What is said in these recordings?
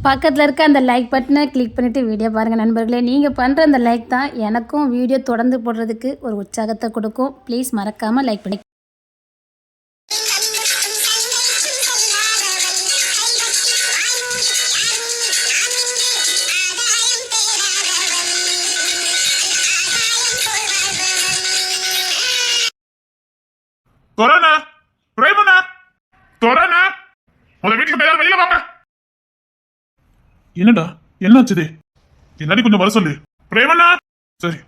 பக்கத்தில் இருக்க அந்த லைக் பட்டனை கிளிக் பண்ணிவிட்டு வீடியோ பாருங்கள் நண்பர்களே. நீங்கள் பண்ணுற அந்த லைக் தான் எனக்கும் வீடியோ தொடர்ந்து போடுறதுக்கு ஒரு உற்சாகத்தை கொடுக்கும். ப்ளீஸ் மறக்காமல் லைக் பண்ணி. தொரணா பிரேமனா தொரணா உங்க வீட்டுக்கு பேர் வெளியில வாங்க. என்னடா என்னாச்சுது? என்னடி கொஞ்சம் வர சொல்லு. பிரேமனா சரி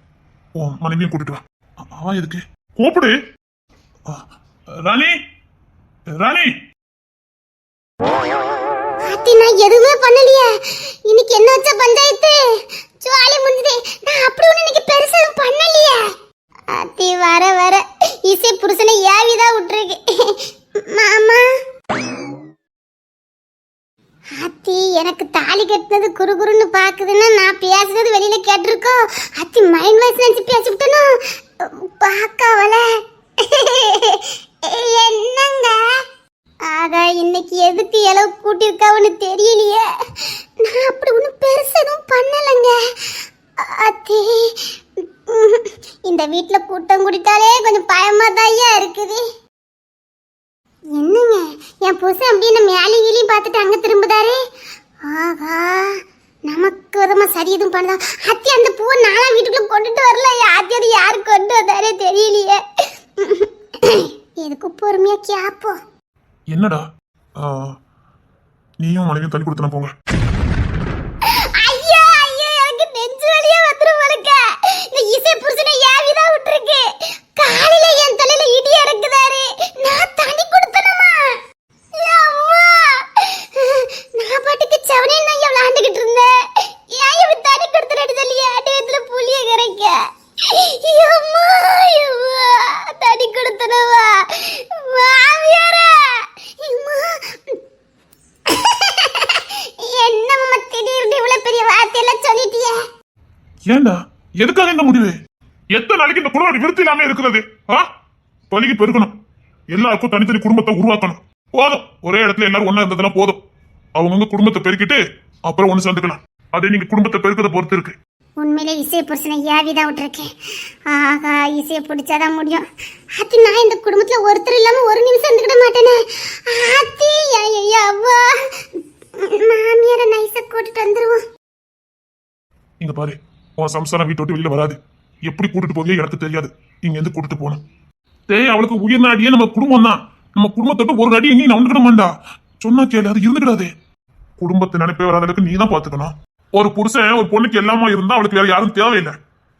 ஓ மனைவியும் கூட்டிட்டு வா. அவன் எதுக்கு கூப்பிடு? ராணி ராணி நான் எதுவுமே பண்ணலையே. இன்னைக்கு என்ன வச்ச பஞ்சாயத்து ஜாலி முடிஞ்சதே. நான் அப்படி ஒண்ணு இன்னைக்கு பெருசா பண்ணலையே. அத்தி வர வர இசை புருஷனை யாவிதா விட்டுருக்கு. மாமா அத்தி எனக்கு தாலி கட்டினது குறுகுறுன்னு பாக்குதுன்னா நான் பேசுறது வெளியில கேட்டிருக்கோம். அத்தி மைண்ட் வாய்ஸ் நினைச்சு பேசிவிட்டனோ பாக்காவல. என்னங்க ஆக இன்னைக்கு எதுக்கு எளவு கூட்டிருக்காவன்னு தெரியலையே. நான் அப்படி ஒன்றும் பெருசா எதுவும் பண்ணலைங்க. அத்தி இந்த வீட்டுல கூட்டம் குடித்தாலே கொஞ்சம் பயமா தான் இருக்குது. என்னங்க என் புருஷன் அப்படின்னு மேலே கீழையும் பார்த்துட்டு அங்க திரும்புதாரு. ஆகா நமக்கு விதமா சரி எதுவும் பண்ணதா. அத்தி அந்த பூவை நானா வீட்டுக்குள்ள கொண்டுட்டு வரல. அத்தி அது யாரு கொண்டு வந்தாரே தெரியலையே. எதுக்கு பொறுமையா கேப்போம். என்னடா நீயும் மனைவியும் தள்ளி கொடுத்தன போங்க. ஐயா ஐயா எனக்கு நெஞ்சு வலியே வந்துரும் போலக்க. இந்த இசை புருஷனை யாவிதா விட்டுருக்கு. காலையில என் தலையில இடி இறக்குதாரு. நான் தண்ணி கொடுத்தனமா அம்மா. நான் பாட்டுக்கு செவனே நான் விளையாண்டுகிட்டு இருந்தேன். ஏன் இப்படி தண்ணி கொடுத்துட்டு சொல்லி ஆட்டத்துல புளிய கரைக்க. அம்மா அம்மா தண்ணி கொடுத்தனவா மாமியாரா. என்ன மாமா திடீர்னு இவ்வளவு பெரிய வார்த்தையெல்லாம் சொல்லிட்டியே? ஏண்டா எதுக்காக இந்த முடிவு? எத்தனை நாளைக்கு இந்த குடும்பம் விருத்தி இல்லாம இருக்கிறது? தொலைக்கு பெருக்கணும். எல்லாருக்கும் தனித்தனி குடும்பத்தை உருவாக்கணும். போதும் ஒரே இடத்துல எல்லாரும் ஒன்னா இருந்ததுன்னா போதும். அவங்கவுங்க குடும்பத்தை பெருக்கிட்டு அப்புறம் ஒண்ணு சேர்ந்துக்கலாம். அதே நீங்க குடும்பத்தை பெருக்கதை பொறுத்து இருக்கு. உண்மையிலே இசைய புருஷனை ஏவிதான் விட்டுருக்கேன். ஆகா இசைய பிடிச்சாதான் முடியும். அது நான் இந்த குடும்பத்துல ஒருத்தர் இல்லாம ஒரு நிமிஷம் இருந்துக்கிட மாட்டேனே. ஆத்தி அவ்வா மாமியார நைஸா கூட்டிட்டு வந்துருவோம். இங்க பாரு உன் சம்சாரம் வீட்டு விட்டு வெளியில வராது. எப்படி கூட்டிட்டு போவியோ எனக்கு தெரியாது. இங்க இருந்து கூட்டிட்டு போனோம். அவளுக்கு உயிர் நாடியே நம்ம குடும்பம் தான். நம்ம குடும்பத்தோட ஒரு அடி எங்கேயும் நவந்துக்கிட மாட்டா. சொன்னா கேளு அது இருந்துக்கிடாது. குடும்பத்தை நினைப்பே வராத அளவுக்கு நீ தான் பாத்துக்கணும். ஒரு புருஷன் ஒரு பொண்ணுக்கு எல்லாமா இருந்தா அவளுக்கு வேற யாரும் தேவையில்லை.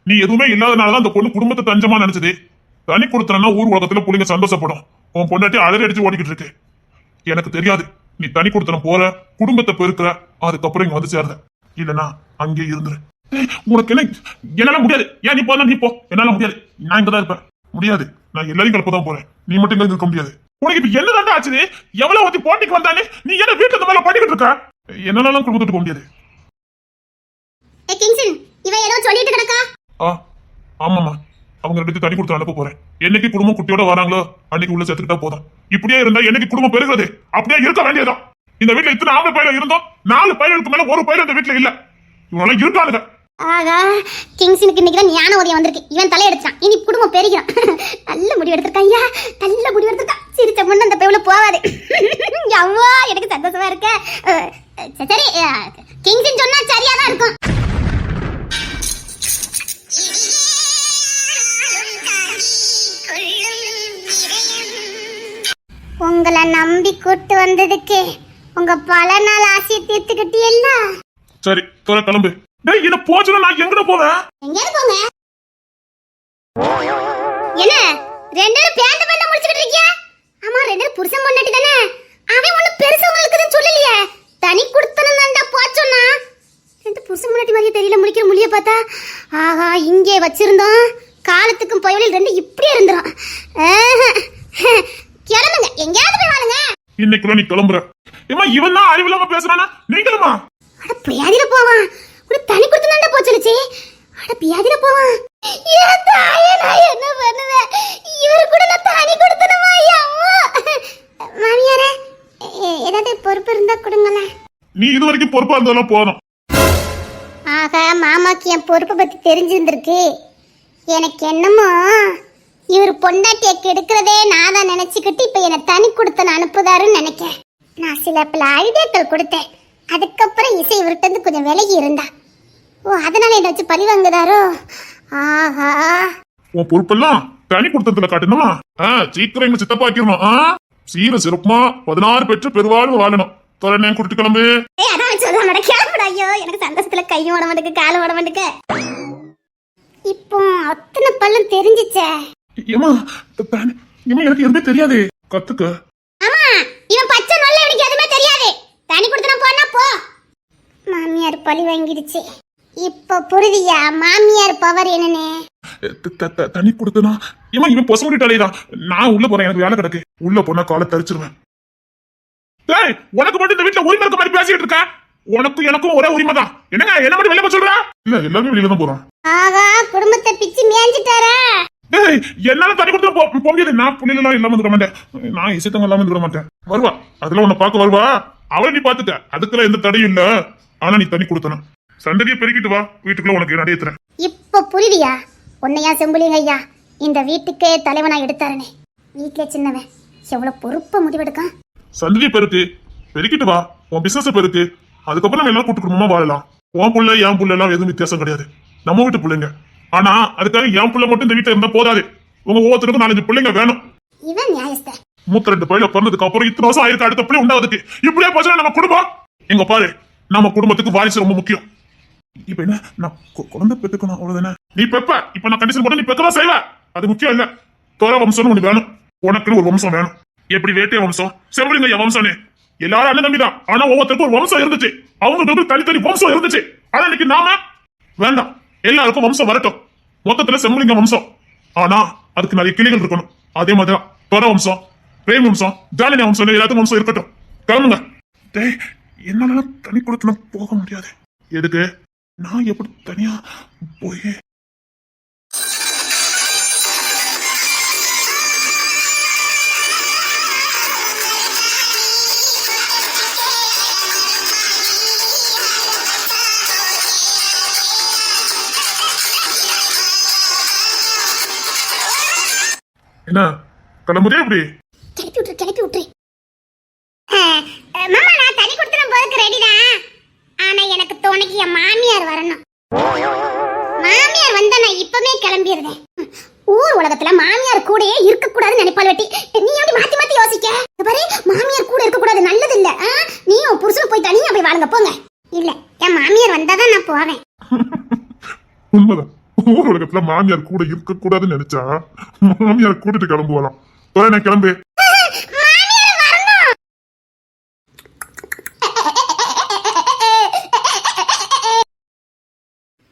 நீ எதுவுமே இல்லாதனாலதான் அந்த பொண்ணு குடும்பத்தை தஞ்சமா நினைச்சது. தனி கொடுத்தனா ஊர் உலகத்துல பிள்ளைங்க சந்தோஷப்படும். உன் பொண்டாட்டி அழகி அடிச்சு ஓடிக்கிட்டு இருக்கு. எனக்கு தெரியாது நீ தனி கொடுத்தன போற குடும்பத்தை பெருக்கிற அதுக்கப்புறம் இங்க வந்து சேருத. இல்லனா அங்கே இருந்துரு. உனக்கு என்ன என்னால முடியாது. ஏன் நீ போனா நீ போ. என்னால முடியாது. நான் இங்கதான் இருப்பேன். முடியாது. நான் எல்லாரையும் கலப்பதான் போறேன். நீ மட்டும் இங்க இருக்க முடியாது. உனக்கு இப்ப என்ன தாண்டா ஆச்சு? எவ்வளவு வந்து போட்டிக்கு வந்தானே நீ என்ன வீட்டுல இந்த மேல பண்ணிக்கிட்டு இருக்க? என்னால குடும்பத்துக்கு போக முடியாது. இவன் ஏதோ சொல்லிட்டு கிடக்கா. ஆமாமா அவங்க ரெண்டு தனி கொடுத்து அனுப்ப போறேன். என்னைக்கு குடும்பம் குட்டியோட வராங்களோ அன்னைக்கு உள்ள சேர்த்துக்கிட்டா போதும். இப்படியே இருந்தா என்னைக்கு குடும்பம் பெருகிறது அப்படியே இருக்க வேண்டியதான். இந்த வீட்டுல இத்தனை 4 பையன் இருந்தோம். 4 பையனுக்கு மேல ஒரு பையன் இந்த வீட்டுல இல்ல. இவனால இருக்கானுங்க. ஆகா கிங்ஸனுக்கு இன்னைக்கு ஞான உதயம் வந்திருக்கு. இவன் தலையெடுத்தான். இனி குடும்பம் பெருகிறான். நல்ல முடிவு எடுத்திருக்கான். ஐயா நல்ல முடிவு எடுத்திருக்கான். சிரிச்ச முன்ன அந்த பேவுல போவாது. அவ்வா எனக்கு சந்தோஷமா இருக்க. சரி கிங்ஸன் சொன்னா சரியாதான் இருக்கும். உங்களை நம்பி கூட்டு வந்ததுக்கு உங்க பல நாள் ஆசையை தீர்த்துக்கிட்டீல்ல. சரி தோற கிளம்பு. டேய் என்ன போச்சுனா நான் எங்கட போவேன்? எங்க போங்க? என்ன ரெண்டு பேரும் பேந்த பண்ண முடிச்சிட்டு இருக்கீங்க? ஆமா ரெண்டு பேரும் புருஷன் பொண்டாட்டி தானே. அவன் ஒண்ணு பெருசா உங்களுக்கு சொல்லலையே. தனி கொடுத்தனம்டா போச்சோனா. ரெண்டு புருஷன் பொண்டாட்டி மாதிரி தெரியல முடிக்கிற முடிய பார்த்தா. ஆஹா இங்கே வச்சிருந்தோம். காலத்துக்கும் புயலில் ரெண்டு இப்படியே இருந்துரும். கிளம்புங்க எங்கயாவது போய் வாருங்க. இன்னைக்குள்ள நீ கிளம்புற. ஏமா இவன் தான் அறிவில்லாம பேசுறானா? நீங்களுமா? அட பியாதில போவான். ஒரு தனி கொடுத்தனம்டா போச்சலச்சி. அட பியாதில போவான். ஏன் தாயே நான் என்ன பண்ணுவேன்? இவரு கூட நான் தனி கொடுத்தனமா? அம்மா மாமியாரே ஏதாவது பொறுப்பு இருந்தா கொடுங்களேன். நீ இது வரைக்கும் பொறுப்பா இருந்தாலும் போதும். ஆக மாமாக்கு என் பொறுப்பை பத்தி தெரிஞ்சிருந்திருக்கு. எனக்கு என்னமோ இவர் பொண்டாட்டியை கெடுக்கிறதே நான் தான் நினைச்சுக்கிட்டு இப்ப என்னை தனி கொடுத்து அனுப்புதாருன்னு நினைக்கிறேன். நான் சில பல ஐடியாக்கள் கொடுத்தேன். அதுக்கப்புறம் இசை இவர்கிட்ட இருந்து கொஞ்சம் விலகி இருந்தா. ஓ, அதனால என்ன வச்சு பழி வாங்குதாரோ? ஆஹா, உன் பொறுப்பெல்லாம் தனி கொடுத்ததுல காட்டணுமா? சீக்கிரம் எங்க சித்தப்பா வைக்கணும். சீர சிறப்புமா 16 பெற்று பெருவாழ்வு வாழணும். தொலை கூட்டிட்டு கிளம்பு. அதான் சொல்ல மாட்டேன், கிளம்புடா. ஐயோ, எனக்கு சந்தோஷத்துல கையும் ஓட மாட்டேங்க, காலும் ஓட மாட்டேங்க. இப்போ அத்தனை பல்லும் தெரிஞ்சிச்சே. ஏமா எனக்கு எதுவுமே தெரியாது. கத்துக்க. ஆமா, இவன் பச்சை நல்ல எனக்கு எதுவுமே தெரியாது. தனி கொடுத்தன போனா போ. மாமியார் பழி வாங்கிடுச்சு. இப்ப புரியுதியா மாமியார் பவர் என்னன்னு? தனி கொடுத்தனா ஏமா இவன் பொசமுடி தலைதான். நான் உள்ள போறேன், எனக்கு வேலை கிடக்கு. உள்ள போனா காலை தரிச்சிருவேன். டேய், உனக்கு மட்டும் இந்த வீட்டுல உரிமை இருக்க மாதிரி பேசிட்டு இருக்க. உனக்கும் எனக்கும் ஒரே உரிமை தான். என்னங்க என்ன மட்டும் வெளியே போக சொல்ற? இல்ல, எல்லாருமே வெளியில தான் போறோம். ஆகா, குடும்பத்தை பிச்சு மேஞ்சிட்டாரா? டேய், என்னால தனி கொடுத்து போக முடியாது. நான் புள்ளிலாம் இல்லாம இருக்க மாட்டேன். நான் இசைத்தங்க இல்லாம இருக்க மாட்டேன். வருவா, அதெல்லாம் உன்னை பார்க்க வருவா. அவளை நீ பாத்துக்க, அதுக்கெல்லாம் எந்த தடையும் இல்ல. ஆனா நீ தனி கொடுத்தன சந்தடியை பெருக்கிட்டு வா, வீட்டுக்குள்ள உனக்கு நடைய தரேன். இப்ப புரியுதியா உன்னையா செம்புலிங்க ஐயா இந்த வீட்டுக்கே தலைவனா எடுத்தாருனே? வீட்டுல சின்னவன் எவ்வளவு பொறுப்பா முடிவெடுக்கான். சந்ததியை பெருக்கு, பெருக்கிட்டு வா, உன் பிசினஸ் பெருக்கு. அதுக்கப்புறம் நம்ம எல்லாம் கூட்டு குடும்பமா வாழலாம். உன் புள்ள என் புள்ள எல்லாம் எதுவும் வித்தியாசம் கிடையாது. நம்ம வீட்டு பிள்ளைங்க. ஆனா அதுக்காக என் புள்ள மட்டும் இந்த வீட்டுல இருந்தா போதாது. உங்க ஒவ்வொருத்தருக்கும் 4-5 பிள்ளைங்க வேணும். இவன் நியாயஸ்த. மூத்த 2 பையில பிறந்ததுக்கு அப்புறம் இத்தனை வருஷம் ஆயிருக்கு, அடுத்த பிள்ளை உண்டாவதுக்கு. இப்படியே போச்சுன்னா நம்ம குடும்பம் எங்க பாரு. நம்ம குடும்பத்துக்கு வாரிசு ரொம்ப முக்கியம். இப்ப என்ன, நான் குழந்தை பெற்றுக்கணும், அவ்வளவுதானே. நீ பெப்ப, இப்ப நான் கண்டிஷன் போட்டு நீ பெக்கதான் செய்வ. அது முக்கியம் இல்ல. தோர வம்சம்னு ஒண்ணு வேணும். உனக்குன்னு ஒரு வம்சம் வேணும். எப்படி வேட்டை வம்சம், செவ்வளிங்க வம்சம்னு எல்லாரும் அண்ணன் தம்பிதான். ஆனா ஒவ்வொருத்தருக்கும் ஒரு வம்சம் இருந்துச்சு. அவங்களுக்கு தனித்தனி வம்சம் இருந்துச்சு. ஆனா இன்னைக்கு நாம வேண்டாம், எல்லாருக்கும் வம்சம் வரட்டும். மொத்தத்துல செம்மலிங்க வம்சம். ஆனா அதுக்கு நிறைய கிளிகள் இருக்கணும். அதே மாதிரிதான் தோர வம்சம், பிரேம் வம்சம், ஜாலினி வம்சம், எல்லாத்துக்கும் வம்சம் இருக்கட்டும். கிளம்புங்க. டேய், என்னால தனி கொடுத்து போக முடியாது. எதுக்கு? நான் எப்படி தனியா போய் என்ன கிளம்புதே? எப்படி கிளப்பி விட்டுரு. மாமா, நான் தனி கொடுத்தன போறதுக்கு ரெடிதான். ஆனா எனக்கு துணைக்கு என் மாமியார் வரணும். மாமியார் வந்தா நான் இப்பவே கிளம்பிடுறேன். ஊர் உலகத்துல மாமியார் கூடயே இருக்க கூடாதுன்னு நினைப்பாள் வெட்டி. நீ எப்படி மாத்தி மாத்தி யோசிக்க? பாரு, மாமியார் கூட இருக்க கூடாது, நல்லது இல்ல. நீ உன் புருஷன் போய் தனியா போய் வாழுங்க போங்க. இல்ல, என் மாமியார் வந்தாதான் நான் போவேன். உண்மைதான். ஊர் உலகத்துல மாமியார் கூட இருக்க கூடாதுன்னு நினைச்சா மாமியார் கூட்டிட்டு கிளம்புவாளாம். நான் கிளம்பு.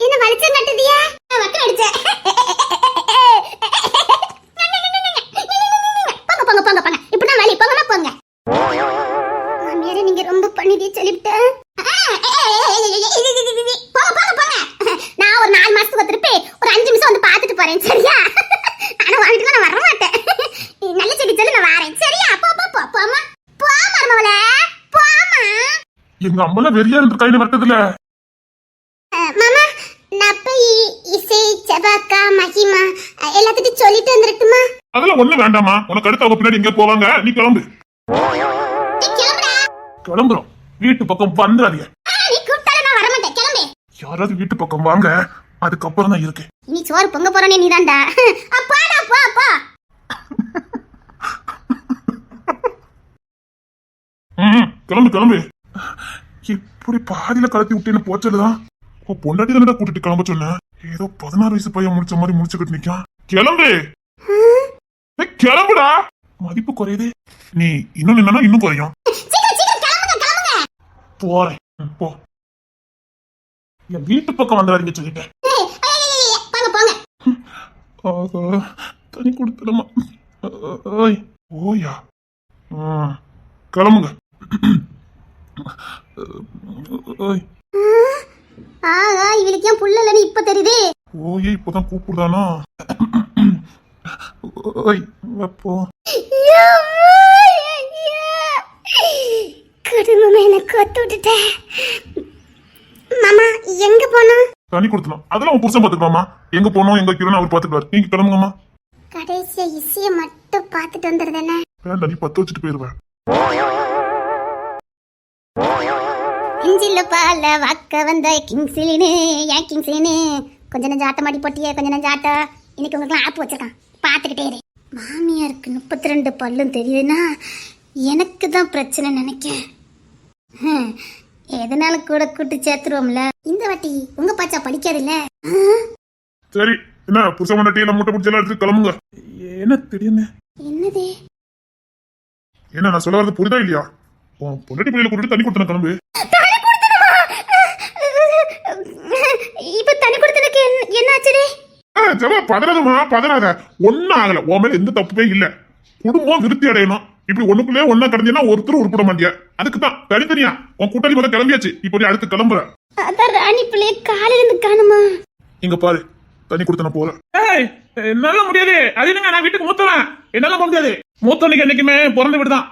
என்ன வலிச்சம் கட்டுதியா? வக்க அடிச்ச. போங்க போங்க போங்க போங்க. இப்பதான் வலி, போங்கமா போங்க. மாமியாரே, நீங்க ரொம்ப பண்ணிட்டே சொல்லிவிட்டேன். போங்க போங்க போங்க. நான் ஒரு 4 மாசத்துக்கு திருப்பி ஒரு 5 நிமிஷம் வந்து பாத்துட்டு போறேன், சரியா? ஆனா வந்துட்டு நான் வர மாட்டேன். நல்ல செடி சொல்லு, நான் வரேன், சரியா? போ போ போ போமா. போ மருமவளே, போமா. எங்க அம்மா வெறியா இருந்து கையில வரட்டதுல. மாமா, நான் போய் இசை, செபாக்கா, மகிமா எல்லாத்திட்டும் சொல்லிட்டு வந்துருட்டுமா? அதெல்லாம் ஒண்ணு வேண்டாமா. உனக்கு அடுத்து அவங்க பின்னாடி எங்க போவாங்க, நீ கிளம்பு. கிளம்புடா. கிளம்புறோம். வீட்டு பக்கம் வந்துடாதீங்க. நீ கூப்பிட்டாலும் நான் வர மாட்டேன், கிளம்பு. யாராவது வீட்டு பக்கம் வாங்க, அதுக்கப்புறம் தான் இருக்கு. நீ சோறு பொங்க போறனே நீதான்டா. அப்பாடா, போ போ. கிளம்பு கிளம்பு. இப்படி பாதியில கலத்தி விட்டேன்னு போச்சதுதான். பொண்டாட்டி தானடா கூட்டிட்டு கிளம்ப சொன்னேன். ஏதோ 16 வயசு பையன் முடிச்ச மாதிரி முடிச்சுக்கிட்டு நிக்கான். கிளம்பு, கிளம்புடா. மதிப்பு குறையுது. நீ இன்னும் என்னன்னா இன்னும் குறையும். போறேன், போ. என் வீட்டு பக்கம் வந்துடாதீங்க சொல்லிட்டேன். தனி கொடுத்துடமா. ஓயா, கிளம்புங்க. ஆகா, இவளுக்கு ஏன் புள்ள இல்லன்னு இப்ப தெரியுது. ஓயே, இப்பதான் கூப்பிடுதானா? ஓய், போ. குடும்பம் எனக்கு ஒத்து விட்டுட்டேன். மாமா எங்க போனோம்? தண்ணி கொடுத்தலாம் அதெல்லாம் உன் புருஷன் பாத்துக்கலாமா. எங்க போனோம் எங்க வைக்கிறோம் அவர் பாத்துக்குவாரு. நீங்க கிளம்புங்கம்மா. கடைசியா இசைய மட்டும் பார்த்துட்டு வந்துருதானே. வேண்டாம் நீ 10 வச்சுட்டு போயிருவேன். இஞ்சில பால வாக்க வந்த கிங்ஸ்லினு ஏன் கிங்ஸ்லினு கொஞ்ச நெஞ்ச ஆட்ட மாடி போட்டியே கொஞ்ச நெஞ்ச ஆட்டா. இன்னைக்கு உங்களுக்கு ஆப்பு வச்சிருக்கான் பார்த்துக்கிட்டே இரு. மாமியாருக்கு 32 பல்லும் தெரியுதுன்னா எனக்கு தான் பிரச்சனை நினைக்கேன். எதனால கூட கூட்டு சேர்த்துருவோம்ல. இந்த வாட்டி உங்க பாச்சா படிக்காதுல்ல. சரி என்ன புருஷன் பண்ண எல்லாம் மூட்டை பிடிச்செல்லாம் எடுத்து கிளம்புங்க. என்ன திடீர்னு என்னது என்ன நான் சொல்ல வரது புரியுதா இல்லையா? பொண்டாட்டி பிள்ளைல கூட்டிட்டு தண்ணி கொடுத்தன கிளம்பு. இப்ப தண்ணி கொடுத்தனுக்கு என்னாச்சு? ஜவா பதறாதமா பதறாத. ஒன்னும் ஆகல. உன் மேல எந்த தப்புமே இல்ல. குடும்பம் விருத்தி அடையணும். இப்படி ஒண்ணுக்குள்ளே ஒன்னா கிடந்தீங்கன்னா ஒருத்தர் உருப்பிட மாட்டியா. அதுக்கு தான் தனித்தனியா உன் கூட்டாளி முதல்ல கிளம்பியாச்சு. இப்போ நீ அடுத்து கிளம்புற. அதான் ராணி பிள்ளைய காலையில இருந்து காணுமா? இங்க பாரு தண்ணி கொடுத்தன போல. என்னால முடியாது. அது இல்லங்க நான் வீட்டுக்கு மூத்தவன். என்னால முடியாது. மூத்தவனுக்கு என்னைக்குமே பிறந்த வீடு தான்.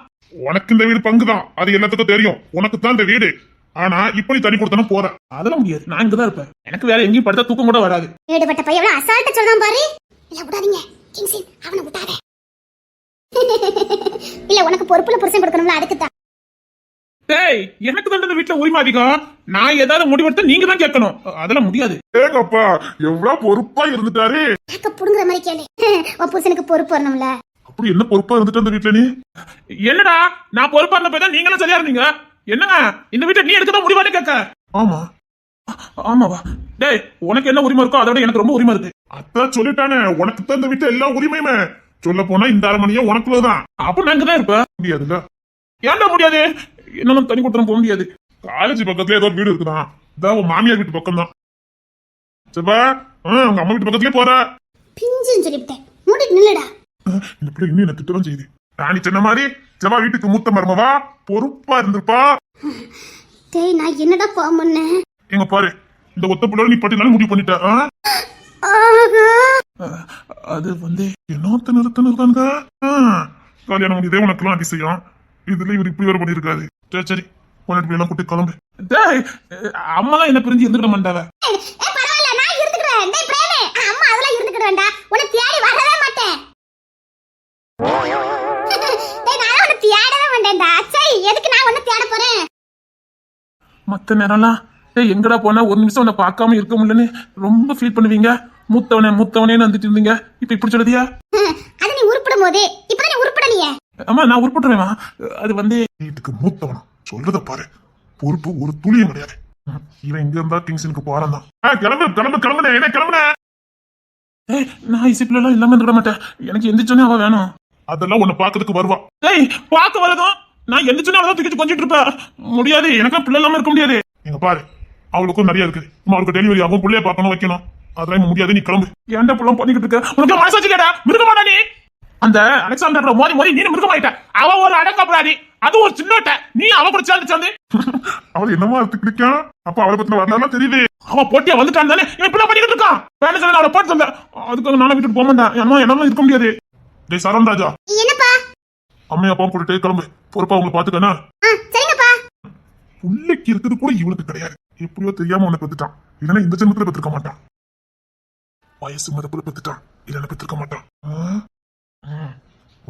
உனக்கு இந்த வீடு பங்கு தான். அது எல்லாத்துக்கும் தெரியும். உனக்கு தான் இந்த வீடு. ஆனா இப்ப நீ தண்ணி கொடுத்தன போற. அதெல்லாம் முடியாது. நான் இங்கதான் இருப்பேன். எனக்கு வேற எங்கேயும் படுத்தா தூக்கம் கூட வராது. ஏடுபட்ட பையன் எவ்வளவு அசால்ட்டா சொல்றான் பாரு. இல்ல விடாதீங்க கிங்ஸின் அவனை விட்டாத. இல்ல உனக்கு பொறுப்புல புருஷன் கொடுக்கணும்ல அதுக்கு தான். டேய் எனக்கு தான் இந்த வீட்ல உரிமை அதிகம். நான் ஏதாவது முடிவெடுத்து நீங்க தான் கேட்கணும். அதெல்லாம் முடியாது. ஏங்கப்பா எவ்வளவு பொறுப்பா இருந்துட்டாரு. கேக்க புடுங்குற மாதிரி கேளு. உன் புருஷனுக்கு பொறுப்பு வரணும்ல. அப்படி என்ன பொறுப்பா இருந்துட்டு அந்த வீட்ல நீ? என்னடா நான் பொறுப்பா இருந்த போய் தான் நீங்களும் சரியா இருந்தீங்க. என்னங்க இந்த வீட்டை நீ எடுக்கதான் முடிவானு கேட்க. ஆமா ஆமாவா? டேய் உனக்கு என்ன உரிமை இருக்கோ அதை விட எனக்கு ரொம்ப உரிமை இருக்கு. அதான் சொல்லிட்டானே உனக்கு தான் இந்த வீட்டு எல்லா உரிமையுமே. சொல்ல போனா இந்த அரமணியா உனக்குள்ளதான். அப்ப நாங்க தான் இருப்ப முடியாதுல்ல. ஏன்டா முடியாது? என்ன தண்ணி கொடுத்தா போக முடியாது. காலேஜ் பக்கத்துல ஏதோ வீடு இருக்குதான். இதான் உன் மாமியார் வீட்டு பக்கம் தான். சரிப்பா உங்க அம்மா வீட்டு பக்கத்துலயே போற. பிஞ்சுன்னு சொல்லிவிட்டேன். மூடிட்டு நில்லுடா. இந்த பிள்ளை இன்னும் என்ன திட்டம் செய்யுது. ராணி சொன்ன மாதிரி ஜவா வீட்டுக்கு மூத்த மருமவா பொறுப்பா இருந்திருப்பா. டேய் நான் என்னடா பாமண்ணே. எங்க பாரு இந்த ஒத்த பிள்ளை நீ பட்டினாலும் முடிவு பண்ணிட்ட. அது வந்து என்னத்த நிறுத்தாங்க. கல்யாணம் முடியதே உனக்குலாம் அதிசயம். இதுல இவர் இப்படி வேற பண்ணிருக்காரு. சரி சரி பொண்ணு பிள்ளை எல்லாம் கூட்டி கிளம்பு. அம்மா தான் என்ன பிரிஞ்சு இருந்துக்கிட மாட்டாவ. பரவாயில்ல நான் இருந்துக்கிறேன். டேய் பிரேமே அம்மா அதெல்லாம் இருந்துக்கிட வேண்டாம். உன்னை தேடி வரவே மாட்டேன். டேய் நான் உன்னை தேடவே மாட்டேன்டா. சரி எதுக்கு நான் உன்னை தேட போறேன்? மத்த நேரம்லாம் எங்கடா போனா ஒரு நிமிஷம் உன்னை பார்க்காம இருக்க முடியலன்னு ரொம்ப ஃபீல் பண்ணுவீங்க. மூத்தவனே வந்துட்டு இருந்தீங்க. இப்ப இப்படி சொல்லுதியா? அது நீ உருப்பிடும் போது இப்பதான் நீ உருப்படலையே. ஆமா நான் உருப்பிட்டுருவேமா. அது வந்து வீட்டுக்கு மூத்தவனா சொல்றத பாரு. பொறுப்பு ஒரு துளியும் கிடையாது. இவன் இங்க இருந்தா கிங்ஸனுக்கு போறான் தான். கிளம்புன என்ன கிளம்புன. நான் இசிப்பில எல்லாம் இல்லாம இருக்க மாட்டேன். எனக்கு எந்திரிச்சோன்னே அவ வேணும். அதெல்லாம் உன்னை பாக்கிறதுக்கு வருவா. டேய் பார்க்க வரதும் நான் எந்திரிச்சோன்னே அவதான் தூக்கிட்டு கொஞ்சிட்டு இருப்ப. முடியாது. எனக்கும் பிள்ளை இல்லாம இருக்க முடியாது. எங்க பாரு அவளுக்கும் நிறைய இருக்குது. அவளுக்கு டெலிவரி ஆகும். பிள்ளைய பார்க்கணும் வைக்கணும். அதெல்லாம் முடியாது. நீ கிளம்பு. ஏன்டா புள்ள பண்ணிக்கிட்டு இருக்க? உனக்கு மனசாச்சு கேடா மிருக மாட்டா நீ. அந்த அலெக்சாண்டர் மோதி நீ மிருகமாயிட்ட. அவ ஒரு அடக்கப்ராதி. அது ஒரு சின்னோட்ட. நீ அவ கூட சேர்ந்து அவள் என்னமா அர்த்தம் கிடைக்கும். அப்ப அவளை பத்தின வரலாம் தெரியுது. அவ போட்டியா வந்துட்டான் தானே இப்படி பண்ணிக்கிட்டு இருக்கான். வேலை சொல்ல அவளை போட்டு சொல்ல. அதுக்காக நானும் வீட்டுக்கு போக மாட்டேன். என்னால இருக்க முடியாது. டேய் சரண் ராஜா என்னப்பா? அம்மையா அப்பா கூட்டிட்டு கிளம்பு. பொறுப்பா உங்களை பாத்துக்கனா. சரிங்கப்பா. புள்ளைக்கு இருக்குது கூட இவனுக்கு கிடையாது. எப்படியோ தெரியாம உன்னை பெத்துட்டான். இல்லைன்னா இந்த ஜென்மத்துல பெற்றிருக்க மாட்டான். வயசு மதப்புல பெத்துட்டான். இல்லைன்னா பெற்றிருக்க மாட்டான்.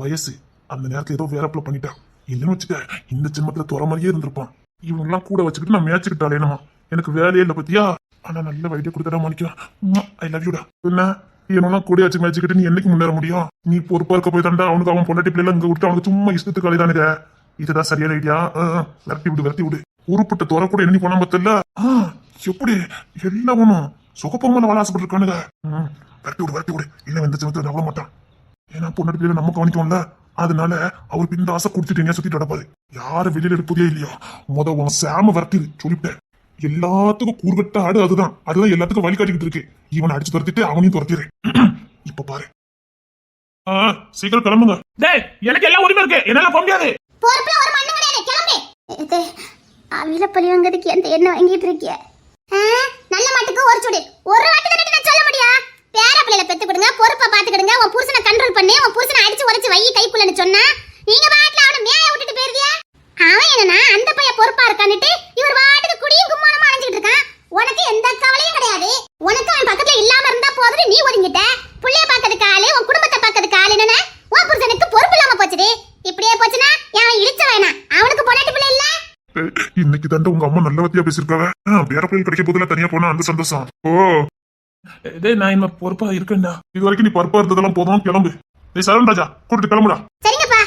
வயசு அந்த நேரத்துல ஏதோ வேறப்புல பண்ணிட்டான். இல்லைன்னு வச்சுக்க இந்த ஜென்மத்துல துற மாதிரியே இருந்திருப்பான். இவங்கெல்லாம் கூட வச்சுக்கிட்டு நான் மேய்ச்சிக்கிட்டாலே என்னமா எனக்கு வேலையே இல்லை பத்தியா. ஆனா நல்ல வைத்திய கொடுத்தா மாணிக்கலாம். I love யூடா. என்ன இவனெல்லாம் கூட வச்சு மேய்ச்சிக்கிட்டு நீ என்னைக்கு முன்னேற முடியும்? நீ பொறுப்பா இருக்க போய் தாண்டா அவனுக்கு அவன் பொண்டாட்டி பிள்ளைல இங்க விட்டு அவனுக்கு சும்மா இஷ்டத்துக்கு அலைதானுங்க. இதுதான் சரியான ஐடியா. விரட்டி விடு. உருப்பிட்ட துற கூட என்ன போனா பத்தில. எப்படி எல்லாவனும் சுகப்பமான வாழ ஆசைப்பட்டிருக்கானுங்க. விரட்டி விடு. இல்ல இந்த ஜென்மத்துல நம்ப மாட்டான். ஏன்னா பொண்ணு பிள்ளைல நம்ம கவனிக்கும்ல. அதனால அவர் பிந்த ஆசை குடிச்சிட்டு என்ன சுத்திட்டு நடப்பாரு. யாரு வெளியில எடுப்பதே இல்லையா உன் சாம வரட்டிடு சொல்லிவிட்டேன். எல்லாத்துக்கும் கூறுகட்ட ஆடு அதுதான் எல்லாத்துக்கும் வழி காட்டிக்கிட்டு இருக்கு. இவனை அடிச்சு துரத்திட்டு அவனையும் துரத்திடுறேன். இப்ப பாரு சீக்கிரம் கிளம்புங்க. டேய் எனக்கு எல்லாம் உரிமை இருக்கு. என்னால போக முடியாது. பொறுப்புல ஒரு மண்ணு கிடையாது. கிளம்பு. அவில பழி வாங்கிறதுக்கு எந்த என்ன வாங்கிட்டு இருக்கிய? நல்ல மாட்டுக்கு ஒரு சுடு. ஒரு வாட்டி தானே நான் சொல்ல முடியும். பேர பிள்ளைல பெத்து கொடுங்க. பொறுப்பா பாத்துக்கிடுங்க. உன் புருஷனை கண்ட்ரோல் பண்ணி உன் புருஷனை அடிச்சு உடைச்சு வை கைக்குள்ளன்னு சொன்னா நீங்க பாட்டுல அவனை மேய விட்டுட்டு போயிருதியா? அவன் என்னன்னா அந்த பையன் பொறுப்பா இருக்கான்னுட்டு இப்படியே போச்சுனா அவன் இழுச்ச வேணாம் அவனுக்கு பொண்டாட்டி பிள்ளை இல்ல. இன்னைக்கு தாண்ட உங்க அம்மா நல்ல வத்தியா பேசிருக்காவ. வேற பிள்ளை கிடைக்க போதுல தனியா போனா அந்த சந்தோஷம். ஓ டேய் நான் இனிமே பொறுப்பா இருக்கேன்டா. இது வரைக்கும் நீ பொறுப்பா இருந்ததெல்லாம் போதும், கிளம்பு. டேய் சரண் ராஜா கூட்டிட்டு கிளம்புடா. சரிங்கப்பா.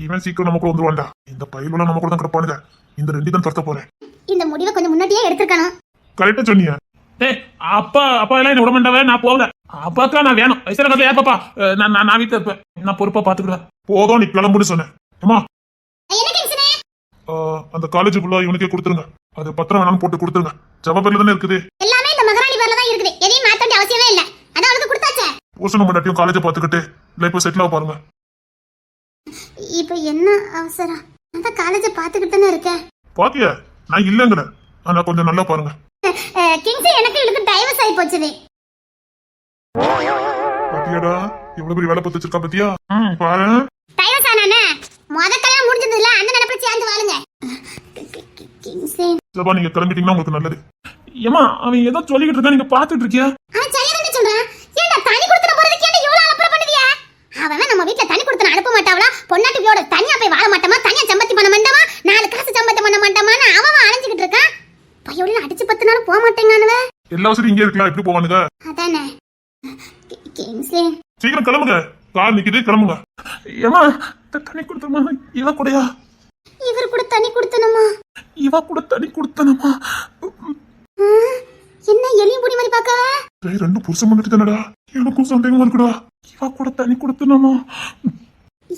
இவன் சீக்கிரம் நம்ம கூட வந்துருவான்டா. இந்த பையலெல்லாம் நம்ம கூட தான் கிடப்பானுங்க. இந்த ரெண்டு தான் துரத்த போறேன். இந்த முடிவை கொஞ்சம் முன்னாடியே எடுத்துக்கணும். கரெக்டா சொன்னீங்க. டேய் அப்பா எல்லாம் என்ன விட மாட்டாவே, நான் போகல. அப்பாக்கா நான் வேணும் வயசுல கதை ஏன் பாப்பா, நான் வீட்டுல இருப்பேன், நான் பொறுப்பா பாத்துக்கிறேன். போதும் நீ கிளம்புன்னு சொன்னேன். அம்மா என்ன டென்ஷனே? அந்த காலேஜ் ஃபுல்லா இவனுக்கே கொடுத்துருங்க. அது பத்திரம் வேணாலும் போட்டு கொடுத்துருங்க. ஜவ பேர்ல தானே இருக்குது. எல்லாமே இந்த மகாராணி பேர்ல தான் இருக்குது. எதையும் மாத்த வேண்டிய அவசியமே இல்ல. அதான் அவளுக்கு கொடுத்தாச்சே. பூசணம் பண்ணாட்டியும் காலேஜை பாத்துக்கிட்டு லைஃப் செட்டில் ஆக பாருங்க. இப்போ என்ன அவசரம்? நான் காலேஜ் பாத்துக்கிட்டு தானே இருக்கேன். பாத்தியா நான் இல்லங்கற. ஆனா கொஞ்சம் நல்லா பாருங்க. கிங்ஸ் எனக்கு இவளுக்கு டைவர்ஸ் ஆயி போச்சுது. பாத்தியாடா இவ்வளவு பெரிய வேலை பார்த்து வச்சிருக்கா பாத்தியா? பாரு டைவர்ஸ் ஆனானே முத கல்யாணம் முடிஞ்சதுல அந்த நினைப்புல சேர்ந்து வாழுங்க. கிங்ஸ் சபா நீங்க கிளம்பிட்டீங்கன்னா உங்களுக்கு நல்லது. ஏமா அவன் ஏதோ சொல்லிக்கிட்டு இருக்கா, நீங்க பாத்துட்டு இருக்கியா? அவன் சரியா சொல்றான். ஏன்டா தனி கொடுத்துன போறதுக்கு என்ன இவ்வளவு அலப்பற பண்ணுவியா? அவன் நம்ம வீட்ல தனி கொடுத்துன அனுப்ப மாட்டாவளா? பொண்டாட்டியோட தனியா போய் வாழ மாட்டோமா? தனியா சம்பத்தி பண்ண மாட்டோமா? 4 காசு சம்பத்தி பண்ண மாட்டோமான்னு அவன் அலைஞ்சிட்டு இருக்கான். பையோட அடிச்சு 10 நாள் போக மாட்டேங்கானுவே. எல்லா வசதியும் இங்கே இருக்கலாம், எப்படி போவானுங்க? அதானே கிங்ஸ் சீக்கிரம் கிளம்புங்க, கார் நிக்குது, கிளம்புங்க. ஏமா தனி கொடுத்தமா? இவ கூடயா? இவர் கூட தனி கொடுத்தனமா? இவ கூட தனி கொடுத்தனமா? என்ன எலியும் புடி மாதிரி பாக்கவ? ரெண்டு புருஷன் பண்ணிட்டு தானடா, எனக்கும் சந்தேகமா இருக்குடா. இவ கூட தனி கொடுத்தனமா?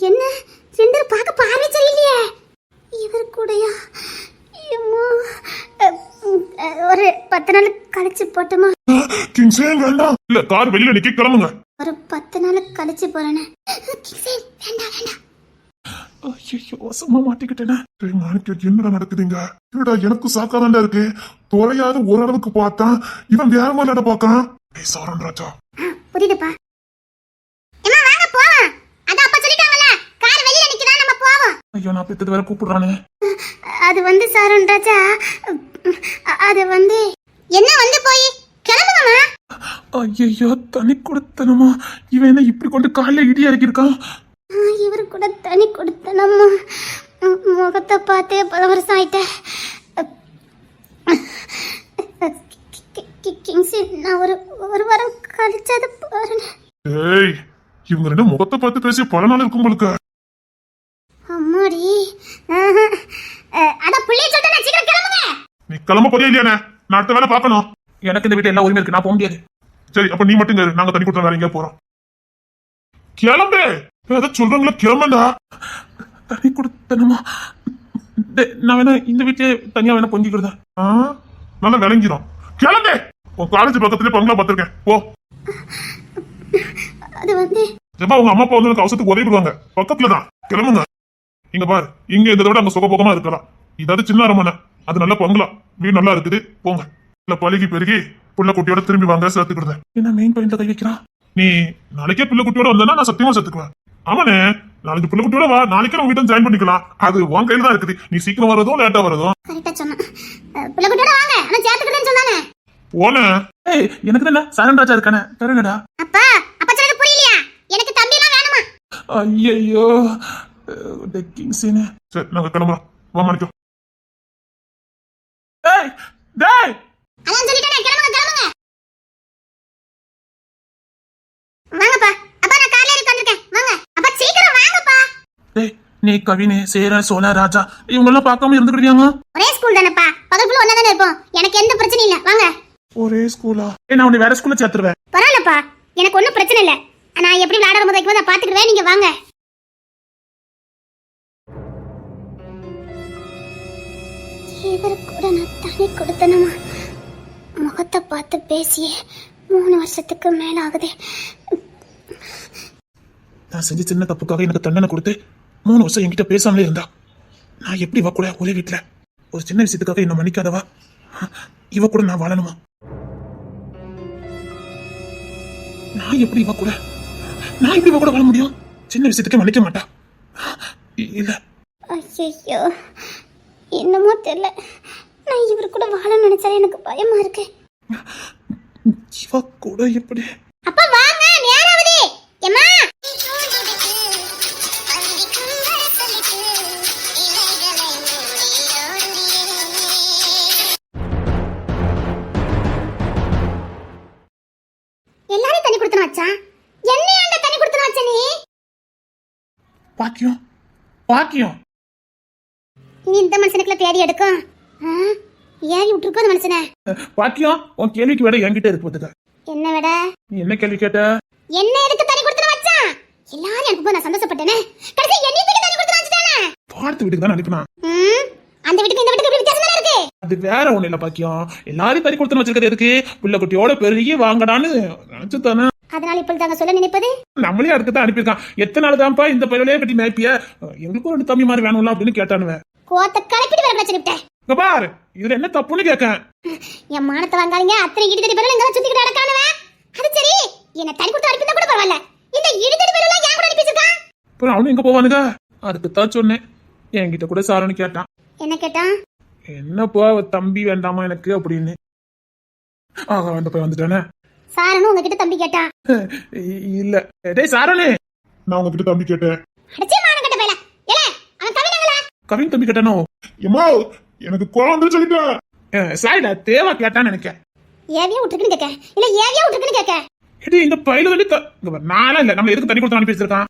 என்ன ரெண்டு பாக்க பார்வை சரியில்லையே. இவர் கூடயா? ஒரு 10 நாள் கழிச்சு போட்டுமா? கிங்ஸே வேண்டாம். இல்ல கார் வெளியில நிக்க, கிளம்புங்க. ஒரு 10 நாள் கழிச்சு போறேனே. கிங்ஸே வேண்டாம் வேண்டாம். ஐயோ வசமா மாட்டிக்கிட்டேனே. மாணிக்க என்னடா நடக்குதுங்க? என்னடா எனக்கும் சாக்காதாண்டா இருக்கு. தொலையாத ஓரளவுக்கு பார்த்தா இவன் வேற மாதிரி பாக்கான். சரண் ராஜா புரியுதுப்பா. அம்மா வாங்க போலாம். அத அப்பா சொல்லிட்டாங்கல கார் வெளியில நிக்குதா, நம்ம போவோம். ஐயோ நான் பெத்தது வேற கூப்பிடுறானே. அது சரண் ராஜா, அது என்ன போய் கிளம்புங்கம்மா. ஐயோ தனி கொடுத்தனமா? இவன் என்ன இப்படி கொண்டு காலையில இடி இறக்கிருக்கான்? இவர் கூட தனி கொடுத்தனம்மா. முகத்தை பார்த்தே 10 வருஷம் ஆயிட்டேன். நான் ஒரு வாரம் கழிச்சது பாருங்க. ஏய் இவங்க ரெண்டு முகத்தை பார்த்து பேசி பல நாள் இருக்கும் உங்களுக்கு. அம்மாடி அட புள்ளைய சொல்லிட்டு நான் சீக்கிரம் கிளம்புங்க. நீ கிளம்ப போறியா இல்லையானே? நான் அடுத்த வேலை பார்க்கணும். எனக்கு இந்த வீட்டுல எல்லா உரிமை இருக்கு, நான் போக முடியாது. சரி அப்ப நீ மட்டும் இரு, நாங்க தனி கொடுத்த வேற எங்கேயா போறோம். கிளம்பு. ஏதோ சொல்றாங்களா, கிளம்பண்டா. தனி கொடுத்தனமா? நான் வேணா இந்த வீட்லயே தனியா வேணா பொங்கிக்கிறதா? நல்லா விளங்கிடும். கிளம்பு. உன் காலேஜ் பக்கத்துல பங்களா பார்த்திருக்கேன், போ. அது ஜப்பா உங்க அம்மா அப்பா வந்து எனக்கு அவசரத்துக்கு உதவிடுவாங்க, பக்கத்துலதான். கிளம்புங்க. இங்க பாரு, இங்க இந்த விட அங்க சுகபோகமா இருக்கலாம். இதாவது சின்ன அரமனை, அது நல்லா பங்களா, வீடு நல்லா இருக்குது, போங்க. இல்ல பழகி பெருகி புள்ள குட்டியோட திரும்பி வாங்க, சேர்த்துக்கிடுறேன். என்ன மெயின் பாயிண்ட்ல கை வைக்கிறான்? நீ நாளைக்கே பிள்ளை குட்டியோட வந்தா நான் சத்தியமா சேர்த்துக்குவேன். ஆமாண்ணே, நாளைக்கு பிள்ளை குட்டியோட வா, நாளைக்கே நம்ம வீட்டை ஜாயின் பண்ணிக்கலாம். அது உன் கையில தான் இருக்குது. நீ சீக்கிரம் வரதும் லேட்டா வரதும். கரெக்டா சொன்னா. பிள்ளை குட்டியோட வாங்க, நான் சேர்த்துக்கிறேன்னு சொன்னானே. போனே. ஏய் எனக்கு தான சரண் ராஜா இருக்கானே, பெருங்கடா. அப்பா சொல்றது புரியலையா? எனக்கு தம்பி எல்லாம் வேணுமா? ஐயோ கிங்ஸினே. சரி நாங்க கிளம்புறோம், வா மாணிக்கம். டேய் டேய் அதான் சொல்லிட்டேனே, கிளம்புங்க. வாங்கப்பா. அப்பா நான் கார்ல ஏறி உட்கார்ந்திருக்கேன். வாங்க. அப்பா சீக்கிரம் வாங்கப்பா. டேய் நீ கவினே சேர சோழ ராஜா இவங்க எல்லாம் பார்க்காம இருந்துக்கிட்டியாங்க? ஒரே ஸ்கூல் தானப்பா, பக்கத்துல ஒண்ணா தானே இருப்போம். எனக்கு எந்த பிரச்சனையும் இல்ல, வாங்க. ஒரே ஸ்கூலா? நான் உன்னை வேற ஸ்கூல்ல சேர்த்துருவேன். பரவாயில்லப்பா, எனக்கு ஒன்றும் பிரச்சனை இல்லை. நான் எப்படி விளையாட போது வைக்கும் போது பார்த்துக்கிடுவேன், நீங்க வாங்க. இவர் கூட நான் தனி கொடுத்தனமா? முகத்தை பார்த்து பேசியே 3 வருஷத்துக்கு மேல ஆகுது. நான் செஞ்ச சின்ன தப்புக்காக எனக்கு தண்டனை கொடுத்து 3 வருஷம் என்கிட்ட பேசாமலே இருந்தா நான் எப்படி இவ கூட ஒரே வீட்டுல ஒரு சின்ன விஷயத்துக்காக என்ன மன்னிக்காதவா? இவ கூட நான் வாழணுமா? நான் எப்படி இவ கூட வாழ முடியும்? சின்ன விஷயத்துக்கே மன்னிக்க மாட்டா. இல்ல ஐயோ என்னமோ தெரியல, நான் இவர் கூட வாழ நினைச்சாலே எனக்கு பயமா இருக்கு. இவ கூட எப்படி? அப்பா வாங்க, நேராவதி. எம்மா பாக்கியம். நீ இந்த மனுஷனுக்குள்ள பேடி எடுக்கும் ஏறி விட்டுருக்கோம் அந்த மனுஷனை. பாக்கியம், உன் கேள்விக்கு விட என்கிட்ட இருக்கு பாத்துக்க. என்ன விட? நீ என்ன கேள்வி கேட்ட? என்ன எதுக்கு தண்ணி கொடுத்து வச்சான்? எல்லாரும் எனக்கு போய் நான் சந்தோஷப்பட்டேனே. கடைசி என்னைக்கு தண்ணி கொடுத்து வச்சிட்டானே. பார்த்து வீட்டுக்கு தான் அனுப்பினா. அந்த வீட்டுக்கு இந்த வீட்டுக்கு வித்தியாசமா இருக்கு. அது வேற ஒண்ணு இல்ல பாக்கியம். எல்லாரும் தறி கொடுத்து வச்சிருக்கிறது எதுக்கு? புள்ள குட்டியோட பெருகி வாங்கடான்னு நினைச்சுதானே. அதனால இப்ப தாங்க சொல்ல நினைப்பது. நம்மளே அதுக்கு தான் அனுப்பியிருக்கான். எத்தனை நாள் தான்ப்பா இந்த பையலே கட்டி மேய்ப்பிய? எங்களுக்கும் ரெண்டு தம்பி மாதிரி வேணும்ல அப்படின்னு கேட்டானுவேன். கோத்த கலப்பிட்டு வர பிரச்சனை. இங்க பாரு, இதுல என்ன தப்புன்னு கேட்கேன். என் மானத்தை வாங்காதீங்க. அத்தனை இடிதடி பேரும் இங்க சுத்திக்கிட்டு நடக்கானுவேன். அது சரி, என்ன தண்ணி கொடுத்து அனுப்பினா கூட பரவாயில்ல. இந்த இடிதடி பேரும் ஏன் கூட அனுப்பி வச்சிருக்கான்? அப்புறம் அவனு எங்க போவானுங்க? அதுக்கு தான் சொன்னேன். என்கிட்ட கூட சாரன்னு கேட்டான். என்ன கேட்டான்? என்னப்பா தம்பி வேண்டாமா எனக்கு அப்படின்னு. ஆக அந்த பையன் வந்துட்டானே. சாரனும் உங்ககிட்ட தம்பி கேட்டான். இல்ல டேய் சாரணே, நான் உங்ககிட்ட தம்பி கேட்டேன். அடச்சே மான கட்ட பையல. ஏலே அவன் கவினங்களா? கவின் தம்பி கேட்டானோ? எம்மா எனக்கு கோவம் வந்து சொல்லிட்டேன். சாரிடா, தேவா கேட்டான்னு நினைக்கிறேன். ஏவியா விட்டுருக்குன்னு கேட்க இல்ல ஏவியா விட்டுருக்குன்னு கேட்க. எடி இந்த பையில வந்து நானும் இல்ல, நம்ம எதுக்கு தண்ணி கொடுத்து அனுப்பி வச்சிருக்கான்?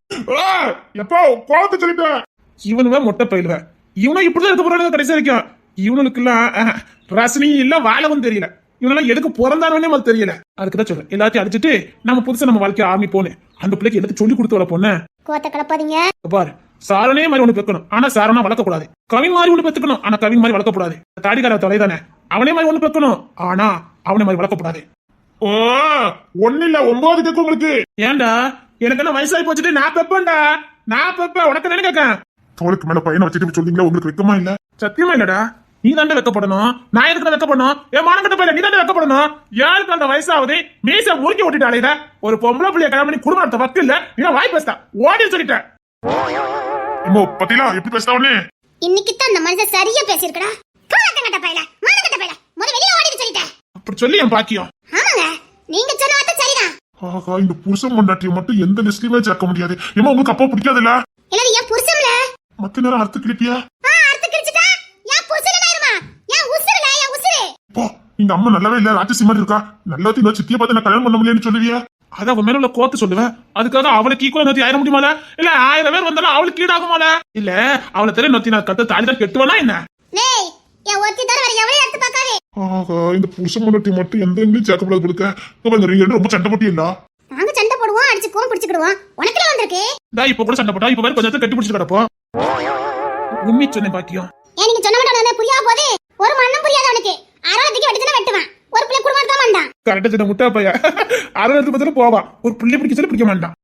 எப்போ கோவத்தை சொல்லிட்டேன். இவனுவே மொட்டை பயிலுவ. இவனும் இப்படிதான் இருக்க போறாங்க கடைசி வரைக்கும். இவனுக்கு எல்லாம் ரசனையும் இல்ல, வாழவும் தெரியல. இவனெல்லாம் எதுக்கு பிறந்தானே மாதிரி தெரியல. அதுக்குதான் சொல்றேன், எல்லாத்தையும் அடிச்சுட்டு நம்ம புதுசா நம்ம வாழ்க்கைய ஆரம்பிப்போன்னு. அந்த பிள்ளைக்கு எல்லாத்தையும் சொல்லி கொடுத்து வர பொண்ணு. கோத்த கலப்பாதீங்க. பாரு, சாரணே மாதிரி ஒண்ணு பெக்கணும், ஆனா சாரணா வளர்க்கக்கூடாது. கவின் மாதிரி ஒண்ணு பெத்துக்கணும், ஆனா கவின் மாதிரி வளர்க்கக்கூடாது. தாடிக்கார தொலைதானே, அவனே மாதிரி ஒண்ணு பெக்கணும், ஆனா அவனே மாதிரி வளர்க்கக்கூடாது. ஓ ஒன்னு இல்ல 9 கேக்கு உங்களுக்கு. ஏன்டா எனக்கு என்ன வயசாகி போச்சுட்டு நான் பெப்பேன்டா. நான் பெப்பேன், உனக்கு என்ன கேட்க? தோளுக்கு மேல பையனை வச்சுட்டு சொல்றீங்களா? உங்களுக்கு வெக்கமா இல்ல? சத்தியமா இல்லடா. நீ தாண்டா வெக்கப்படணும். நான் எதுக்கு வெக்கப்படணும்? என் மானக்கட்ட பையல நீ தாண்டா வெக்கப்படணும். யாருக்கு அந்த வயசாவது மீச முறுக்கி ஓட்டிட்டாலே ஒரு பொம்பளை பிள்ளைய கல்யாணம் பண்ணி குடும்பத்தை வக்கு இல்ல. நீ வாய் பேச ஓடி சொல்லிட்டேன். பத்திலா எப்படி பேசுறவனே? இன்னைக்கு தான் அந்த மனுஷன் சரியா பேசியிருக்கடா. கோலத்தங்கட்ட பையல, மானக்கட்ட பையல, முறை வெளிய ஓடி சொல்லிட்டேன். அப்படி சொல்லி என் பாக்கியம். ஆமாங்க, நீங்க சொன்ன வார்த்தை சரிதான். ஆஹா, இந்த புருஷன் பொண்டாட்டியை மட்டும் எந்த லிஸ்ட்லயுமே சேர்க்க முடியாது. ஏமா உங்களுக்கு அப்பா பிடிக்காதுல்ல? இல்ல என் புருஷன்ல மத்த நேரம் அறுத்து கிழிப்பியா? அர்த்த கிழிச்சிட்டா என் புருஷன் ஆயிருமா? என் உசுருல என் உசுரு. போ, இந்த அம்மா நல்லாவே இல்ல, ராட்சசி மாதிரி இருக்கா. நல்லாத்தையும் இந்த சித்தியை பார்த்து நான் கல்யாணம் பண்ண முடியலன்னு சொல்லுவியா? அதான் அவன் மேல உள்ள கோத்து சொல்லுவேன். அதுக்காக அவளுக்கு ஈக்குவலா நோத்தி ஆயிர முடியுமால? இல்ல 1000 பேர் வந்தாலும் அவளுக்கு ஈடாகுமால? இல்ல அவளை தெரிய நோத்தி நான் கத்த தாடி தான் கெட்டுவானா என்ன? டேய், என் ஒத்தி தர வர எவளையும் எடுத்து பார்க்காதே. ஆஹா, இந்த புருஷன் பொண்டாட்டி மட்டும் எந்த எங்கேயும் சேர்க்கப்படாது கொடுக்க. நீங்க ரொம்ப சண்டை போட்டி இல்ல? நாங்க சண்டை போடுவோம், அடிச்சுக்குவோம், பிடிச்சுக்கிடுவோம். உனக்கு வந்திருக்கு. இப்ப கூட சண்டை போட்டா, இப்ப வேற கொஞ்சம் கட்டி பிடிச்சு கிடப்போம். உண்மை சொன்னேன் பாக்கியம். ஏன் நீங்க சொன்ன மாட்டேன் புரியாத போதே ஒரு மண்ணம் புரியாத அவனுக்கு. அரவத்துக்கு வெட்டினா வெட்டுவான், ஒரு பிள்ளை குடும்பம் தான் மாட்டான். கரெக்டா சொன்ன முட்டா பையா. 60 பத்தில போவான், ஒரு பிள்ளை பிடிக்க சொல்லி பிடிக்க மாட்டான்.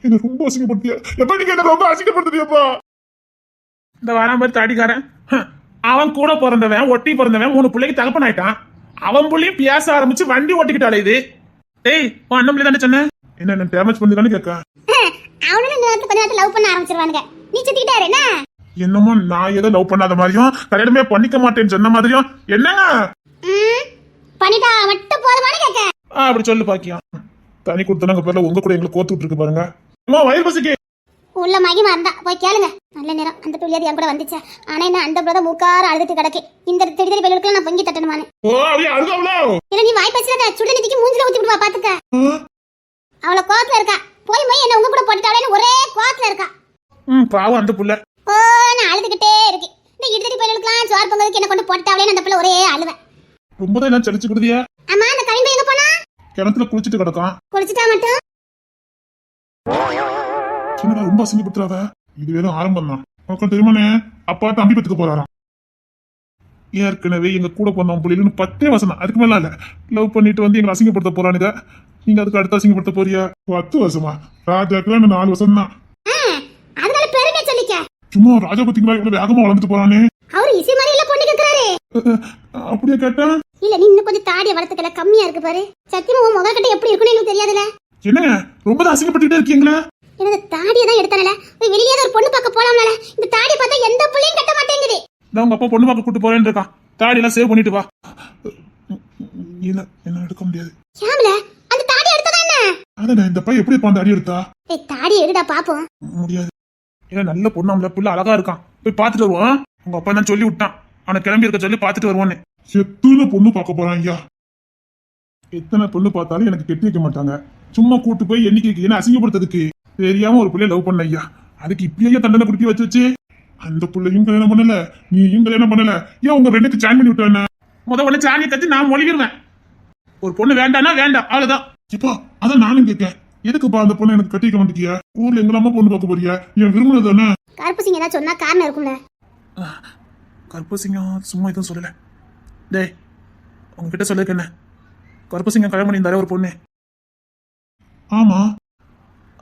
என்ன ரொம்ப அசிங்கப்படுத்தியா? எப்ப நீங்க என்ன ரொம்ப அசிங்கப்படுத்தியப்பா? இந்த வாரம் பேர் தாடிக்காரன். அவன் கூட பிறந்தவன், ஒட்டி பிறந்தவன், 3 பிள்ளைக்கு தகப்பன் ஆயிட்டான். அவன் புள்ளையும் பேச ஆரம்பிச்சு வண்டி ஓட்டிக்கிட்டாலே இது. டேய், உன் அண்ணன் பிள்ளை தானே சொன்ன? என்ன டேமேஜ் பண்ணிதானே கேட்க? அவனும் நேரத்துக்கு கொஞ்ச நேரத்துல லவ் பண்ண ஆரம்பிச்சிருவானுங்க. நீ சுத்திக்கிட்டாரு என்ன? என்னமோ நான் ஏதோ லவ் பண்ணாத மாதிரியும் கல்யாணமே பண்ணிக்க மாட்டேன்னு சொன்ன மாதிரியும் என்னங்க பண்ணிட்டா மட்டும் போதுமான கேட்க. அப்படி சொல்லு பாக்கியம். தனி கொடுத்தனாங்க பேர்ல உங்க கூட எங்களுக்கு கோத்து விட்டு இருக்கு பாருங்க. வயிறு பசிக்கு உள்ள மகிமா இருந்தா போய் கேளுங்க. நல்ல நேரம் அந்த துளியாதி என் கூட வந்துச்சு. ஆனா என்ன அந்த பிரதம் மூக்கார அழுதுட்டு கிடக்கு. இந்த திடி பெல்லுக்கு நான் பொங்கி தட்டணுமானு. ஓ அப்படியே அழுகாவளோ? இல்ல நீ வாய் பேசுறத சுடு நிதிக்கு மூஞ்சில ஊத்தி விடுவா பாத்துக்க. அவள கோத்துல இருக்கா. போய் போய் என்ன உங்க கூட போட்டுட்டாளேன்னு ஒரே கோத்துல இருக்கா. பாவம் அந்த புள்ள. ஓ நான் அழுதுகிட்டே இருக்கு. இந்த இடிதடி பெல்லுக்குலாம் சோறு பொங்கலுக்கு என்ன கொண்டு போட்டுட்டாளேன்னு அந்த புள்ள ஒரே அழுவ. ரொம்ப தான் என்ன சலிச்சு கொடுதியா? ஆமா, அந்த கவின் எங்க போனா? கிணத்துல குளிச்சிட்டு கிடக்கும். குளிச்சிட்டா மட்டும் சின்னதா ரொம்ப அசிங்கப்படுத்துறாத. இது வேணும் ஆரம்பம் தான். உனக்கு தெரியுமானே, அப்பா தம்பி பத்துக்க போறாராம். ஏற்கனவே எங்க கூட பிறந்தவன் புள்ளின்னு 10 வருஷம் தான், அதுக்கு மேல இல்ல. லவ் பண்ணிட்டு வந்து எங்களை அசிங்கப்படுத்த போறானுங்க. நீங்க அதுக்கு அடுத்த அசிங்கப்படுத்த போறியா? 10 வருஷமா? ராஜாக்குலாம் 4 வருஷம் தான். அதனால பெருமை சொல்லிக்க. சும்மா ராஜா பத்திங்களா இவ்வளவு வேகமா வளர்ந்துட்டு போறானே. அவரு இசை மாதிரி எல்லாம் பொண்ணு கேக்குறாரு. அப்படியே கேட்டா? இல்ல நீ இன்னும் கொஞ்சம் தாடிய வளர்த்துக்கல, கம்மியா இருக்கு பாரு. சத்தியமா உன் முக கட்ட எப்படி இருக்குன்னு எனக்கு தெரியாதுல. என்னங்க ரொம்ப தான் அசிங்கப்பட்டுட்டே இருக்கீங்களா? என்னது தாடியை தான் எடுத்தானல? வெளியே ஒரு பொண்ணு பார்க்க போலாம்ல. இந்த தாடி பார்த்தா எந்த புள்ளையும் கட்ட மாட்டேங்குது. நான் உங்க அப்பா பொண்ணு பார்க்க கூட்டு போறேன்னு இருக்கான். தாடி எல்லாம் சேவ் பண்ணிட்டு வா. இல்ல என்ன எடுக்க முடியாது. ஏம்ல அந்த தாடி எடுத்ததா என்ன? அதான் இந்த பையன் எப்படி அந்த அடி எடுத்தா? ஏய் தாடி எடுடா பாப்போம். முடியாது. ஏன்னா நல்ல பொண்ணாம்ல, புள்ள அழகா இருக்கான். போய் பாத்துட்டு வருவோம். உங்க அப்பா தான் சொல்லி விட்டான், அவனை கிளம்பி இருக்க சொல்லி பாத்துட்டு வருவோன்னு. எத்தனை பொண்ணு பார்க்க போறான் ஐயா? எத்தனை பொண்ணு பார்த்தாலும் எனக்கு கெட்டி வைக்க மாட்டாங்க. சும்மா கூட்டு போய் எண்ணிக்கைக்கு என்ன அசிங்கப்படுத்துறதுக்கு தெரியாம ஒரு பிள்ளைய லவ் பண்ண ஐயா. அதுக்கு இப்படியே தண்டனை குடிக்க வச்சு அந்த புள்ளையும் கல்யாணம் பண்ணல, நீயும் கல்யாணம் பண்ணல, ஏன் உங்க ரெண்டுக்கு ஜாயின் பண்ணி விட்டானே? உடனே சாணியை கட்டி நான் மொழிகிடுவேன். ஒரு பொண்ணு வேண்டானா வேண்டாம், அவ்வளவுதான். இப்போ அதான் நானும் கேட்கேன், எதுக்குப்பா அந்த பொண்ணு எனக்கு கட்டிக்க மாட்டேங்கியா? ஊர்ல எங்களாம பொண்ணு பார்க்க போறியா? என் விரும்பினது தானே. கருப்புசிங்க ஏதாவது சொன்னா காரணம் இருக்கும்ல. கருப்பசிங்கம் சும்மா எதுவும் சொல்லல. டேய், உங்ககிட்ட சொல்லிருக்க என்ன, கருப்பசிங்கம் கல்யாணம் பண்ணியிருந்தாரே ஒரு பொண்ணு. ஆமா,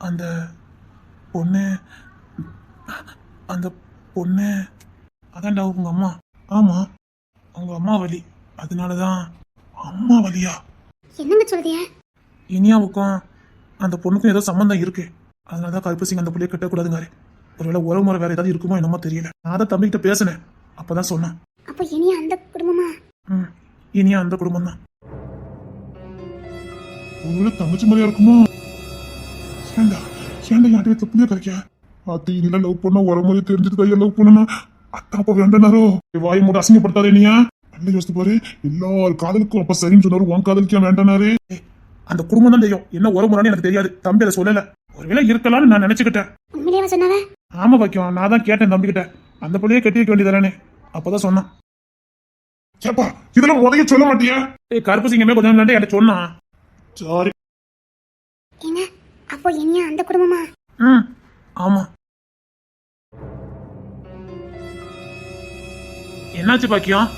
அந்த பொண்ணு அந்த பொண்ணு அதான்டா உங்க அம்மா. ஆமா, அவங்க அம்மா வலி, அதனாலதான். அம்மா வலியா? என்னங்க சொல்றீங்க? இனியாவுக்கும் அந்த பொண்ணுக்கும் ஏதோ சம்பந்தம் இருக்கு, அதனாலதான் கருப்பசிங்க அந்த பிள்ளைய கட்டக்கூடாதுங்காரு. ஒருவேளை உறவு முறை வேற ஏதாவது இருக்குமோ என்னமோ தெரியல. நான் தான் தம்பிக்கிட்ட பேசினேன், அப்பதான் சொன்னான். அப்ப இனியா அந்த குடும்பமா? இனியா அந்த குடும்பம் தான். ஒருவேளை தங்கச்சி மாதிரியா இருக்குமோ? ஏண்டா யார்கிட்ட தப்புலையா கிடைக்க? அத்தி இல்ல லவ் பண்ண உரமுறை தெரிஞ்சுட்டு தான் லவ் பண்ணனா? அத்தா அப்ப வேண்டனாரோ? வாய் மூட அசிங்கப்படுத்தாதே நீயா. நல்ல யோசித்து பாரு, எல்லார் காதலுக்கும் அப்ப சரின்னு சொன்னாரு, உன் காதலுக்கே வேண்டனாரு. அந்த குடும்பம் தான் தெரியும், என்ன உறமுறைன்னு எனக்கு தெரியாது. தம்பி அதை சொல்லல, ஒருவேளை இருக்கலாம்னு நான் நினைச்சுக்கிட்டேன். உண்மையிலேயே சொன்னாவே? ஆமா பாக்கியம், நான் தான் கேட்டேன் தம்பி கிட்ட, அந்த பிள்ளையே கட்டி வைக்க வேண்டியதானே. அப்பதான் சொன்னான். கேப்பா இதெல்லாம் உதவி சொல்ல மாட்டியா? கருப்பு சிங்கமே கொஞ்சம் முன்னாடி என்கிட்ட சொன்னான். சாரி. என்ன அப்போ இனியா அந்த குடும்பமா? ஆமா. என்னாச்சு பாக்கியம்?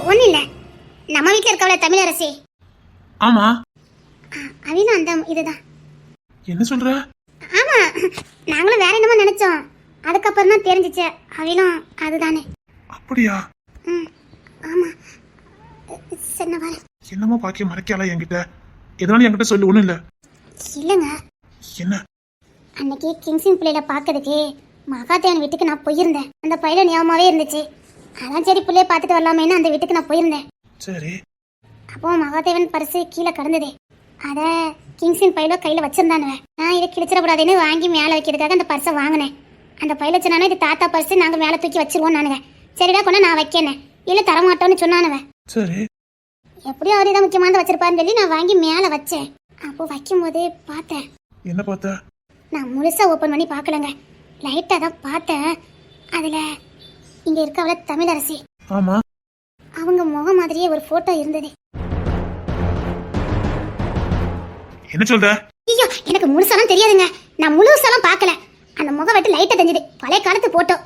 ஒன்னும் இல்ல, நம்ம வீட்டுல இருக்கவள தமிழரசி. ஆமா, அவனும் அந்த இதுதான். என்ன சொல்ற? ஆமா, நாங்களும் வேற என்னமோ நினைச்சோம், அதுக்கப்புறம் தான் தெரிஞ்சிச்சு அவளும் அதுதானே. அப்படியா? ஆமா. சொன்னவா? என்னமோ பாக்கியம் மறைக்கால என்கிட்ட, எதனால என்கிட்ட சொல்லு. ஒண்ணும் இல்ல. இல்லங்க, என்ன? அன்னைக்கு கிங்ஸின் பிள்ளையில பாக்கிறதுக்கு மகாதேவன் வீட்டுக்கு நான் போயிருந்தேன். அந்த பையில ஞாபகமாவே இருந்துச்சு, அதான் சரி பிள்ளைய பார்த்துட்டு வரலாமேன்னு அந்த வீட்டுக்கு நான் போயிருந்தேன். சரி. அப்போ மகாதேவன் பரிசு கீழே கடந்ததே, அத கிங்ஸின் பையில கையில வச்சிருந்தானுவ. நான் இதை கிழிச்சிடக்கூடாதுன்னு வாங்கி மேல வைக்கிறதுக்காக அந்த பரிசை வாங்கினேன். அந்த பையில சொன்னானே, இது தாத்தா பரிசு, நாங்க மேல தூக்கி வச்சிருவோம் நானுங்க. சரிடா கொண்டா நான் வைக்கேனே, இல்ல தரமாட்டோன்னு சொன்னானுவ. சரி. எப்படியும் அவரு தான் முக்கியமானதை வச்சிருப்பாருன்னு சொல்லி நான் வாங்கி மேல வச்சேன். அப்போ வைக்கும் போது பார்த்தேன். என்ன பார்த்த? நான் முழுசா ஓபன் பண்ணி பார்க்கலங்க, லைட்டா தான் பார்த்தேன். அதுல இங்க இருக்கவள தமிழரசி. ஆமா. அவங்க முகம் மாதிரியே ஒரு போட்டோ இருந்தது. என்ன சொல்ற? ஐயோ, எனக்கு முழுசாலாம் தெரியாதுங்க, நான் முழுசாலாம் பார்க்கல. அந்த முகம் வெட்டு லைட்டா தெரிஞ்சது, பழைய காலத்து போட்டோ.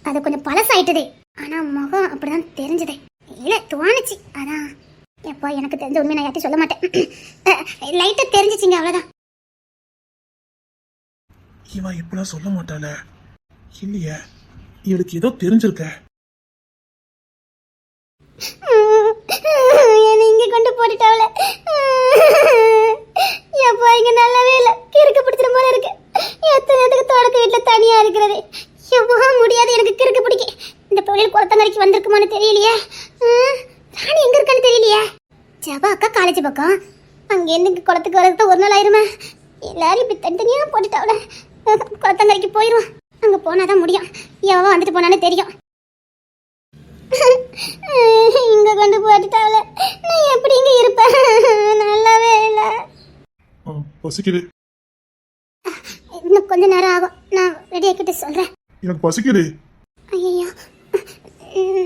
அது கொஞ்சம் பழசாயிட்டது, ஆனா முகம் அப்படிதான் தெரிஞ்சது. இல்ல தோணுச்சு, அதான். எப்போ எனக்கு தெரிஞ்ச உண்மை நான் யார்ட்டும் சொல்ல மாட்டேன், லைட்டா தெரிஞ்சிச்சிங்க, அவ்வளவுதான். இவன் இப்பெல்லாம் சொல்ல மாட்டாள? இல்லையே, இவளுக்கு ஏதோ தெரிஞ்சிருக்க. என்னை இங்க கொண்டு போட்டுட்டாவல. எப்போ இங்க நல்லாவே இல்ல, கிறுக்கு பிடிச்சிடும் போல இருக்கு. எத்தனை நேரத்துக்கு தொடக்க வீட்டுல தனியா இருக்கிறது, எப்போ முடியாது. எனக்கு கிறுக்கு பிடிக்க. இந்த தொழில் குளத்தங்கரைக்கு வந்திருக்குமான்னு தெரியலையே, ராணி எங்க இருக்கான்னு தெரியலையே. ஜபா அக்கா காலேஜ் பக்கம், அங்கேருந்து இங்க குளத்துக்கு வரது ஒரு நாள் ஆயிருமே. எல்லாரும் இப்படி தனித்தனியா போட்டுட்டாவல. குளத்தங்கரைக்கு போயிடுவான், அங்க போனாதான் முடியும். எவன் வந்துட்டு போனான்னு தெரியும். இங்க கொண்டு போட்டுட்டாவல, நான் எப்படி இங்க இருப்பேன்? நல்லாவே இல்ல. பசிக்குது. இன்னும் கொஞ்ச நேரம் ஆகும், நான் ரெடி ஆக்கிட்டு சொல்றேன். எனக்கு பசிக்குது. ஐயோ,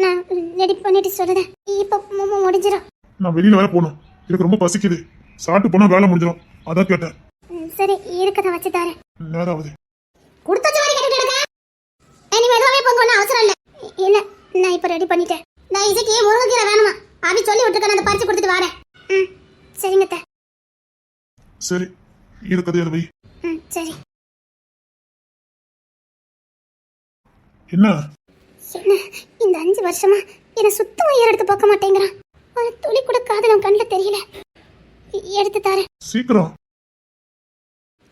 நான் ரெடி பண்ணிட்டு சொல்றேன். இப்ப முடிஞ்சிடும். நான் வெளியில வேற போகணும், எனக்கு ரொம்ப பசிக்குது. சாப்பிட்டு போனா வேலை முடிஞ்சிடும், அதான் கேட்டேன். சரி, இருக்கத வச்சு தரேன். நேரம் ஆகுது. கொடுத்த ஜோடி கேட்டுட்டு இருக்க. நீ மெதுவாவே போங்க, ஒன்றும் அவசரம் இல்ல. இல்ல, நான் இப்ப ரெடி பண்ணிட்டேன். நான் இதுக்கு முருங்கைக்கீரை வேணுமா அப்படி சொல்லி விட்டுருக்கேன், அந்த பறிச்சு கொடுத்துட்டு வரேன். சரிங்க அத்தை. சரி, இருக்கதே அதை வை. சரி. என்ன என்ன இந்த 5 வருஷமா என்ன சுத்தமா எடுத்து பார்க்க மாட்டேங்கிறான். ஒரு துளி கூட காதல் கண்ணில் தெரியல. எடுத்து தரேன். சீக்கிரம்.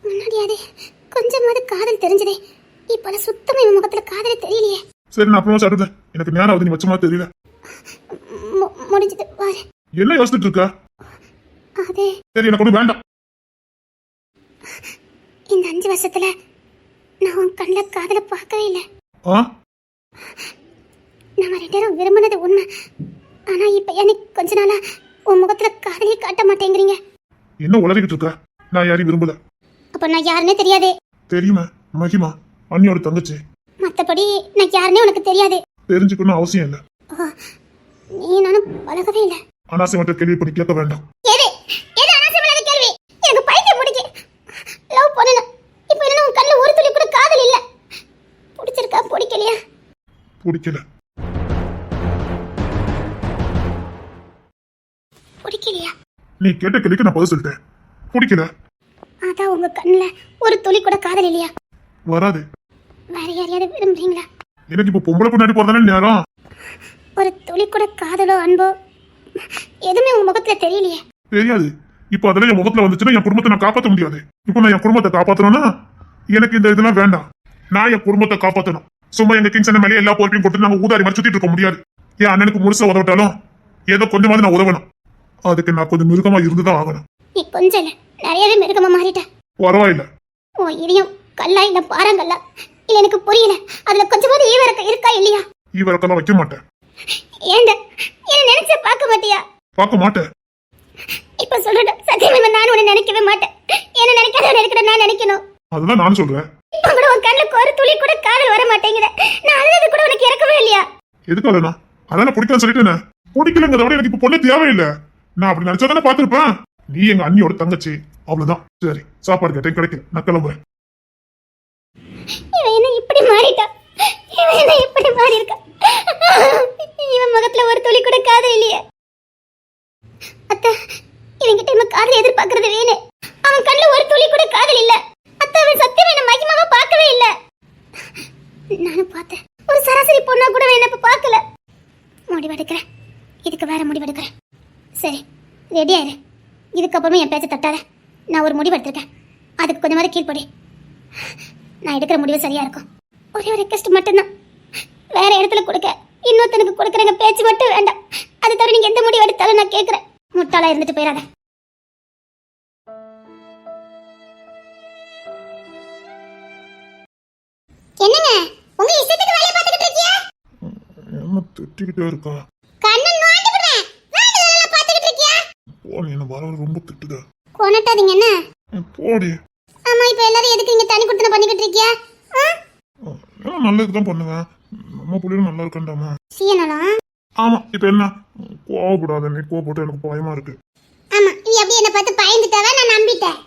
முன்னாடியாவது கொஞ்சமாவது காதல் தெரிஞ்சதே, இப்ப சுத்தமா இவன் முகத்துல காதலே தெரியலையே. சரி, நான் அப்புறமா சாப்பிடுறேன், எனக்கு நேரம் ஆகுது, நீ வச்ச மாதிரி தெரியல. முடிஞ்சது பாரு. என்ன யோசிச்சுட்டு இருக்க? அதே. சரி, எனக்கு ஒன்றும் வேண்டாம். இந்த 5 வருஷத்துல நான் உன் கண்ணில் காதலை பார்க்கவே இல்லை. நம்ம 2 பேரும் விரும்பினது உண்மை, ஆனா இப்ப எனக்கு கொஞ்ச நாளா உன் முகத்துல காதலே காட்ட மாட்டேங்கிறீங்க. என்ன உளறிக்கிட்டு இருக்க? நான் யாரையும் விரும்பல. அப்ப நான் யாருன்னே தெரியாதே. தெரியுமா, மகிமா அண்ணியோட தங்கச்சி. மத்தபடி நான் யாருன்னே உனக்கு தெரியாது. தெரிஞ்சுக்கணும் அவசியம் இல்லை. ஓ, நீ நானும் பழகவே இல்லை. அனாவசியமற்ற கேள்வி பண்ணி கேட்க வேண்டாம். எது எது அனாவசியமில்லாத கேள்வி? எனக்கு பைத்தியம் பிடிக்கு. லவ் பண்ணணும். இப்போ என்ன உன் கண்ணுல ஒரு துளி கூட காதல் இல்ல. பிடிச்சிருக்கா பிடிக்கலையா? பிடிக்கல. பிடிக்கலையா? நீ கேட்ட கேள்விக்கு நான் பதில் சொல்லிட்டேன். பிடிக்கல. அதான் உங்க கண்ணுல ஒரு துளி கூட காதல் இல்லையா? வராது. வேற யாரையாவது விரும்புறீங்களா? எனக்கு இப்போ பொம்பளை பின்னாடி போறதானே நேரம். ஒரு துளி கூட காதலோ அன்போ எதுவுமே உங்க முகத்துல தெரியலையே. தெரியாது. இப்போ அதெல்லாம் என் முகத்துல வந்துச்சுன்னா என் குடும்பத்தை நான் காப்பாற்ற முடியாது. இப்போ நான் என் குடும்பத்தை காப்பாற்றணும்னா எனக்கு இந்த இதெல்லாம் வேண்டாம். நான் என் குடும்பத்தை காப்பாற்றணும். சும்மா எங்க கிங்ஸ் அண்ணன் மேலே எல்லா பொறுப்பையும் போட்டு நாங்க ஊதாரி மாதிரி சுத்திட்டு இருக்க முடியாது. என் அண்ணனுக்கு முழுசா உதவிட்டாலும் ஏதோ கொஞ்சமாவது நான் உதவணும். அதுக்கு நான் கொஞ்சம் மிருகமா இருந்துதான் ஆகணும். நீ கொஞ்சம் இல்ல நிறையவே மிருகமா மாறிட்ட. பரவாயில்ல. உன் இதயம் கல்லா இல்ல பாறாங்கல்லா இல்ல எனக்கு புரியல. அதுல கொஞ்சமாவது ஈவரக்கம் இருக்கா இல்லையா? ஈவரக்கெல்லாம் வைக்க மாட்டேன். ஏண்டா என்ன நினைச்ச பார்க்க மாட்டியா? பார்க்க மாட்டேன். இப்ப சொல்றேன் சத்தியமா நான் உன்னை நினைக்கவே மாட்டேன். என்ன நினைக்காத இருக்கிற நான் நினைக்கணும். அதுதான் நான் சொல்றேன். இப்ப கூட உன் கண்ணுக்கு ஒரு துளி கூட காதல் வர மாட்டேங்குது. நான் அழுது கூட உனக்கு இறக்கவே இல்லையா? எதுக்காகனா அதான் பிடிக்கலன்னு சொல்லிட்டேன். பிடிக்கலங்கிறத விட எனக்கு இப்ப பொண்ணு தேவையில்லை. நான் அப்படி நினைச்சா தானே பாத்துருப்பேன். நீ எங்க அண்ணியோட தங்கச்சி அவ்வளவுதான். சரி சாப்பாடு கேட்டேன் கிடைக்கல. நான் கிளம்புறேன். இவன் என்ன இப்படி மாறிட்டா? இவன் என்ன இப்படி மாறி இருக்கா? இவன் முகத்துல ஒரு துளி கூட காதல் இல்லையே. அத்தை இவன்கிட்ட இவன் காதல் எதிர்பார்க்கறது வேணும். அவன் கண்ணுல ஒரு துளி கூட காதல் இல்ல. அத்தை அவன் சத்தியம் என்ன மகிமாவா பார்க்கவே இல்ல. நானும் பார்த்தேன். ஒரு சராசரி பொண்ணா கூட என்ன இப்ப பார்க்கல. முடிவெடுக்கிறேன். இதுக்கு வேற முடிவெடுக்கிறேன். சரி ரெடி ஆயிரு. இதுக்கப்புறமே என் பேச்ச தட்டாத. நான் ஒரு முடிவு எடுத்திருக்கேன். அதுக்கு கொஞ்சமாவது கீழ்ப்படி. நான் எடுக்கிற முடிவு சரியா இருக்கும். ஒரே ஒரு ரெக்வெஸ்ட் மட்டும்தான். வேற இடத்துல கொடுக்க இன்னொருத்தனுக்கு கொடுக்குறங்க பேச்சு மட்டும் வேண்டாம். அது தவிர நீங்க எந்த முடிவு எடுத்தாலும் நான் கேட்கிறேன். முட்டாளா இருந்துட்டு போயிடாத. என்னங்க உங்க இஷ்டத்துக்கு வேலைய பார்த்துக்கிட்டு இருக்கியா? என்ன திட்டிக்கிட்டே இருக்கா? கண்ணன் நோண்டி விடுறேன். வேலை வேலை பார்த்துக்கிட்டு இருக்கியா? போடி. என்ன வர ரொம்ப திட்டுதா. கொனட்டாதீங்க என்ன? போடி. ஆமா இப்ப எல்லாரும் எதுக்கு இங்க தனி குடுத்தன பண்ணிக்கிட்டு இருக்கியா? நல்லதுக்கு தான் பண்ணுவேன். நம்ம புள்ளியும் நல்லா இருக்கண்டாமா. சீனலா? ஆமா. இப்ப என்ன கோவப்படாத. நீ கோவப்பட்டு எனக்கு பயமா இருக்கு. ஆமா நீ அப்படியே என்ன பார்த்து பயந்துட்டவ நான் நம்பிட்டேன்.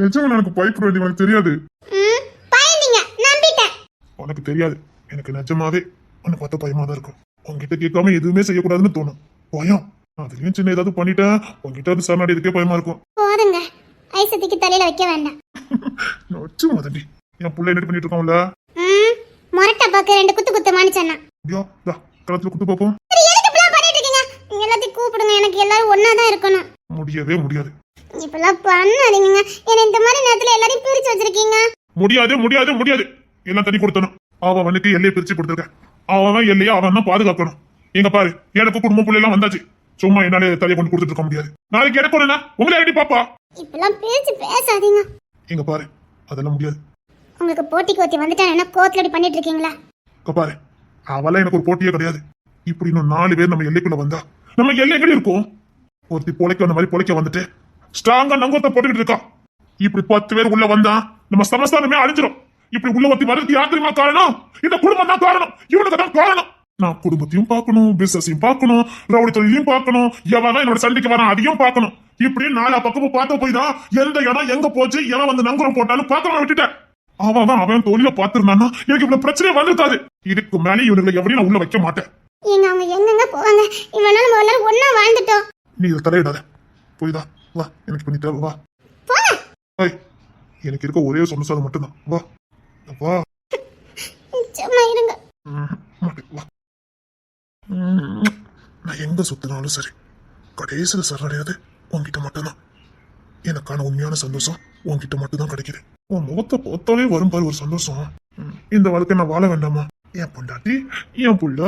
நிஜமா எனக்கு பயப்பட வேண்டிய உனக்கு தெரியாது. பயந்தீங்க நம்பிட்டேன். உனக்கு தெரியாது. எனக்கு நிஜமாவே உன்னை பார்த்த பயமா தான் இருக்கும். உன்கிட்ட கேட்காம எதுவுமே செய்யக்கூடாதுன்னு தோணும். பயம். அதுலயும் சின்ன ஏதாவது பண்ணிட்டேன் உங்ககிட்ட அது சரணாடி இதுக்கே பயமா இருக்கும். போதுங்க ஐசத்துக்கு தலையில வைக்க வேண்டாம். வச்சு மதண்டி என் புள்ள என்ன பண்ணிட்டு இருக்கோம்ல. மொரட்டா பாக்க ரெண்டு குத்து குத்து மானிச்சேன்னா ஐயோ களத்துல குத்து பார்ப்போம். எதுக்கு இப்படி பண்ணிட்டு இருக்கீங்க? நீங்க எல்லாத்தையும் கூப்பிடுங்க. எனக்கு எல்லாரும் ஒன்னாதான் இருக்கணும். முடியவே முடியாது. இப்பெல்லாம் பண்ணாதீங்க. என்ன இந்த மாதிரி நேரத்துல எல்லாரையும் பிரிச்சு வச்சிருக்கீங்க. முடியாது முடியாது முடியாது. எல்லாம் தண்ணி கொடுத்தணும். அவனுக்கு எல்லையை பிரிச்சு கொடுத்துருக்க. அவன் எல்லையா அவன் தான் பாதுகாக்கணும். எங்க பாரு எனக்கு குடும்ப பிள்ளை எல்லாம் வந்தாச்சு. சும்மா என்னால தலையை கொண்டு கொடுத்துட்டு இருக்க முடியாது. நாளைக்கு எனக்கு ஒண்ணா உங்களை எப்படி பாப்பா? இப்பெல்லாம் பேச்சு பேசாதீங்க. எங்க பாரு அதெல்லாம் முடியாது. உங்களுக்கு போட்டிக்கு ஒருத்தி வந்துட்டா என்ன கோத்துல பண்ணிட்டு இருக்கீங்களா? இங்க பாரு அவெல்லாம் எனக்கு ஒரு போட்டியே கிடையாது. இப்படி இன்னும் 4 பேர் நம்ம எல்லைக்குள்ள வந்தா நம்ம எல்லைகளே இருக்கும். ஒருத்தி பொழைக்க அந்த மாதிரி பொழைக்க வந்துட்டு ஸ்ட்ராங்கா நங்கத்தை போட்டுக்கிட்டு இருக்கா. இப்படி 10 பேர் உள்ள வந்தா நம்ம சமஸ்தானமே அழிஞ்சிடும். இப்படி உள்ள ஒருத்தி வரதுக்கு யார் தெரியுமா காரணம்? இந்த குடும்பம் தான் காரணம். இவனுக்கு தான் காரணம். நான் குடும்பத்தையும் பார்க்கணும், பிசினஸையும் பார்க்கணும், ரவுடி தொழிலையும் பார்க்கணும், எவன் என்னோட சண்டைக்கு வரான் அதையும் பார்க்கணும். இப்படி 4 பக்கமும் பார்த்த போய் தான் எந்த இடம் எங்க போச்சு எவன் வந்து நங்குரம் போட்டாலும் பார்க்காம விட்டுட்டேன். அவன் தொழில பார்த்திருந்தான்னா எனக்கு இவ்வளவு பிரச்சனையே வந்திருக்காது. இதுக்கு மேலே இவனுங்களை எவரையும் நான் உள்ள வைக்க மாட்டேன். எங்க அவங்க எங்கெங்க போவாங்க? இவனால நம்ம எல்லாரும் ஒண்ணா வாழ்ந்துட்டோம். நீ இதை தலையிடாத. போய்தா வா. எனக்கு பண்ணி தேவை வா. எனக்கு இருக்க ஒரே சொன்னசாதம் மட்டும்தான். வா வா. சும்மா இருங்க. வா. நான் எங்க சுத்தினாலும் சரி கடைசியில் சரணடையாது உன்கிட்ட மட்டும்தான். எனக்கான உண்மையான சந்தோஷம் உன்கிட்ட மட்டும்தான் கிடைக்குது. உன் முகத்தை பார்த்தாலே வரும் பாரு ஒரு சந்தோஷம். இந்த வாழ்க்கை நான் வாழ வேண்டாமா? என் பொண்டாட்டி என் புள்ள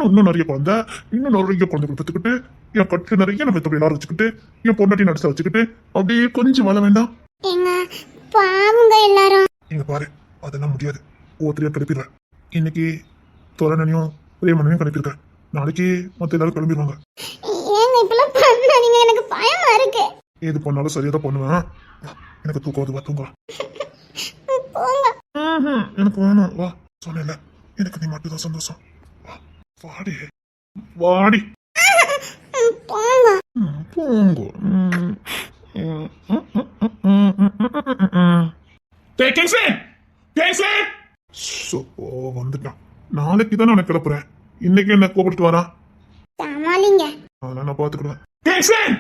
இன்னும் நிறைய குழந்தை இன்னும் நிறைய குழந்தைகள் பெற்றுக்கிட்டு என் கட்டு நிறைய நம்ம தொழில் எல்லாரும் வச்சுக்கிட்டு என் பொண்டாட்டி நடிச்ச வச்சுக்கிட்டு அப்படியே கொஞ்சம் வாழ வேண்டாம். எங்க பாவங்க எல்லாரும். இங்க பாரு அதெல்லாம் முடியாது. ஒவ்வொருத்தரையா கிளப்பிடுவேன். இன்னைக்கு தோரணையும் பிரேமனையும் கிளப்பிருக்கேன். நாளைக்கு மத்த எல்லாரும் கிளம்பிடுவாங்க. ஏங்க இப்பெல்லாம் பண்ணாதீங்க. எனக்கு பயமா இருக்கு. எது பண்ணாலும் சரியா தான் பண்ணுவேன். எனக்கு தூக்கம் வருது, வா தூங்கலாம். போங்க. எனக்கு வேணும், வா. சொன்னேன்ல, எனக்கு நீ மட்டும் தான் சந்தோஷம். வா, வாடி வாடி. போங்க. போங்க. டேய் கிங்ஸ்லன், கிங்ஸ்லன். சோ வந்துட்டான். நாளைக்கு தான் நான் கிளப்புறேன். இன்னைக்கு என்ன கூப்பிட்டு வரான். சமாளிங்க. அதெல்லாம் நான் பாத்துக்கிடுவேன். கிங்ஸ்லன்,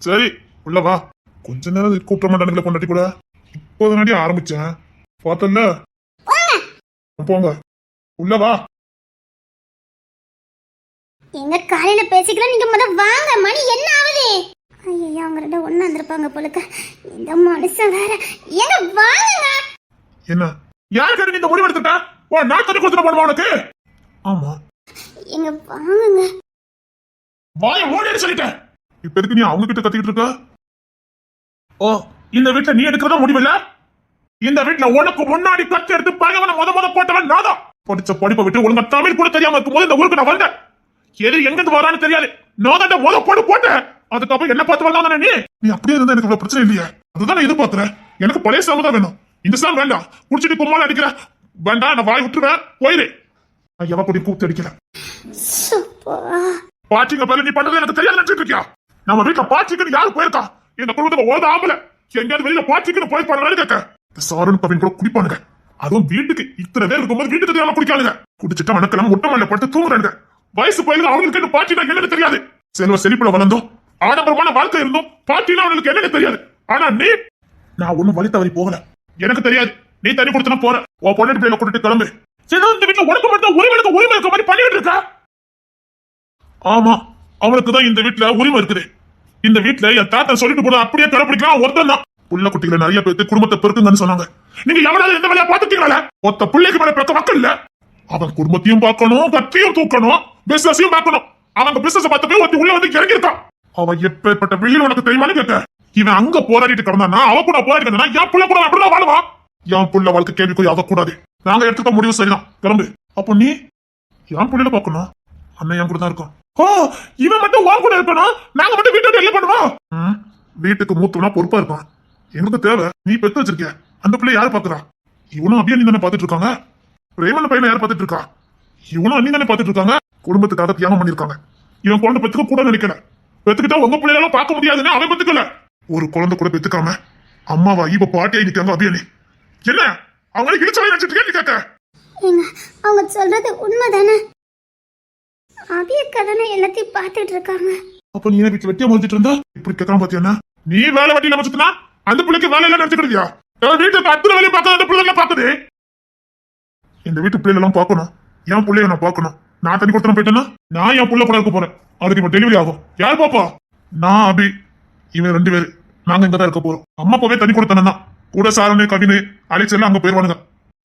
சரி உள்ள வா. கொஞ்ச நேரம் கூப்பிட மாட்டானுங்களே பொண்டாட்டி கூட. இப்போதானடி ஆரம்பிச்சேன், பார்த்தல. போங்க, உள்ள வா. எங்க காலையில பேசிக்கலாம், நீங்க முத வாங்க. மணி என்ன ஆகுது? ஐயோ, அவங்க ரெண்டு ஒண்ணா இருந்திருப்பாங்க போலுக்க. இந்த மனுஷன் வேற. எங்க வாங்குங்க. என்ன யார் கேட்டு இந்த முடிவு எடுத்துட்டா? ஓ, நான் தண்ணி கொடுத்துட போடுமா உனக்கு? ஆமா, எங்க வாங்குங்க. வாய ஓடின்னு சொல்லிட்டேன். இப்ப எதுக்கு நீ அவங்க கிட்ட கத்திக்கிட்டு இருக்க? ஓ, இந்த வீட்டுல நீ எடுக்கிறதா முடிவில்ல? இந்த வீட்டுல உனக்கு முன்னாடி கத்தி எடுத்து பகைவனை முத போட்டவன் நான் தான். படிச்ச படிப்பை விட்டு ஒழுங்கா தமிழ் கூட தெரியாம இருக்கும் போது இந்த ஊருக்கு நான் வந்தேன். எது எங்க இருந்து வரான்னு தெரியாது. நான் தான் முத போட்டு போட்டேன். அதுக்கப்புறம் என்ன பார்த்து வரலாம் நீ? நீ அப்படியே இருந்தா எனக்கு இவ்வளவு பிரச்சனை இல்லையா? அதுதான் நான் எதிர்பார்க்கிறேன். எனக்கு பழைய சாமி தான் வேணும். இந்த சாமி வேண்டாம். குடிச்சிட்டு கும்மால அடிக்கிற வேண்டாம், நான் வாய் விட்டுருவேன். போயிரு. நான் எவ கூடி கூப்பிட்டு அடிக்கிறேன். பாச்சிங்க பேர்ல நீ பண்றது எனக்கு தெரியாது நினைச்சிட்டு இருக்கியா? நம்ம வீட்டுல பாச்சிக்குன்னு யாரு போயிருக்கா? இந்த குடும்பத்துல ஓத ஆம்பல எங்கேயாவது வெளியில பாச்சிக்குன்னு போய் பண்ணலான்னு கேட்க. சாருன்னு கவின் கூட குடிப்பானுங்க. அதுவும் வீட்டுக்கு இத்தனை பேர் இருக்கும்போது வீட்டுக்கு தெரியாம குடிக்கானுங்க. குடிச்சிட்டா மணக்கலாம் முட்டை மண்ணில படுத்து தூங்குறானுங்க. வயசு பயிலுக்கு அவங்களுக்கு பாட்டினா என்னன்னு தெரியாது. செல்வ செழிப்புல வளர்ந்தோம், ஆடம்பரமான வாழ்க்கை இருந்தோம். பாட்டினா அவனுக்கு என்னன்னு தெரியாது. ஆனா நீ, நான் ஒண்ணும் வழி தவறி போகல. எனக்கு தெரியாது. நீ தண்ணி கொடுத்தனா போற. உன் பொண்ணு பிள்ளைல கூட்டிட்டு கிளம்பு. சரி, இந்த வீட்டுல உனக்கு மட்டும் உரிமை இருக்க மாதிரி பண்ணிட்டு இருக்கா? ஆமா, அவனுக்கு தான் இந்த வீட்டுல உரிமை இருக்குது. இந்த வீட்டுல என் தாத்தா சொல்லிட்டு போட அப்படியே கடைப்பிடிக்கலாம் ஒருத்தன் தான். புள்ள குட்டிகளை நிறைய பேருக்கு குடும்பத்தை பெருக்குங்கன்னு சொன்னாங்க. நீங்க எவனாவது எந்த வேலையா பாத்துட்டீங்களா? ஒத்த பிள்ளைக்கு மேல பெருக்க மக்கள் இல்ல. அவன் குடும்பத்தையும் பார்க்கணும், கத்தியும் தூக்கணும், பிசினஸையும் பார்க்கணும். அவங்க பிசினஸ் பார்த்து போய் ஒருத்தி உள்ள வந்து இறங்கிருக்கான். அவன் எப்பேற்பட்ட வெயில் உனக்கு தெரியுமான்னு கேட்க. இவன் அங்க போராடிட்டு கிடந்தானா, அவ கூட போராடிட்டு இருந்தா என் புள்ள கூட அப்படிதான் வாழுவான். என் புள்ள வாழ்க்கை கேள்விக்குறி ஆகக்கூடாது. நாங்க எடுத்துக்க முடிவு சரிதான், கிளம்பு. அப்போ நீ என் புள்ளையில பாக்கணும். அண்ணன் என் கூட தான் இருக்கும். ஓ, இவன் மட்டும் உன் கூட இருக்கணும், நாங்க மட்டும் வீட்டை என்ன பண்ணுவோம்? வீட்டுக்கு மூத்தவனா பொறுப்பா இருக்கான். எங்களுக்கு தேவை. நீ பெத்து வச்சிருக்க அந்த பிள்ளை யாரு பாக்குறா? இவனும் அப்படியே நீ தானே பாத்துட்டு இருக்காங்க. பிரேமன் பையனை யார் பாத்துட்டு இருக்கா? இவனும் அண்ணி தானே பாத்துட்டு இருக்காங்க. குடும்பத்துக்காக தியாகம் பண்ணிருக்காங்க. இவன் குழந்தை பெத்துக்க கூட நினைக்கல. பெத்துக்கிட்டா உங்க பிள்ளைகளும் பார்க்க முடியாதுன்னு அவன் பெத்துக்கல. ஒரு குழந்தை கூட பெத்துக்காம அம்மாவா இப்ப பாட்டியா நிக்காங்க அபியானி. என்ன அவங்களை இடிச்சவங்க நினைச்சிட்டு கேட்க? அவங்க சொல்றது உண்மைதானே? அபியக்கா தானே எல்லாத்தையும் பாத்துட்டு இருக்காங்க. அப்ப நீ வீட்டுல வெட்டியா முடிச்சிட்டு இருந்தா இப்படி கேட்காம பாத்தியா? நீ வேலை வெட்டியில வச்சுனா அந்த பிள்ளைக்கு வேலை எல்லாம் நினைச்சுக்கிறியா? வீட்டுக்கு அத்தனை வேலையை பார்க்க அந்த பிள்ளை எல்லாம் பாக்குது. இந்த வீட்டு பிள்ளைகள் எல்லாம் பாக்கணும். என் பிள்ளைய நான் பாக்கணும். நான் தண்ணி கொடுத்தன போயிட்டேன்னா நான் என் புள்ள கூட இருக்க போறேன். அதுக்கு இப்ப டெலிவரி ஆகும். யார் பாப்பா? நான் அபி, இவன் 2 பேரு. நாங்க இங்கதான் இருக்க போறோம். அம்மா போவே தண்ணி கொடுத்தனா கூட சாரணு கவினு அலிக்ஸ் எல்லாம் அங்க போயிருவானுங்க.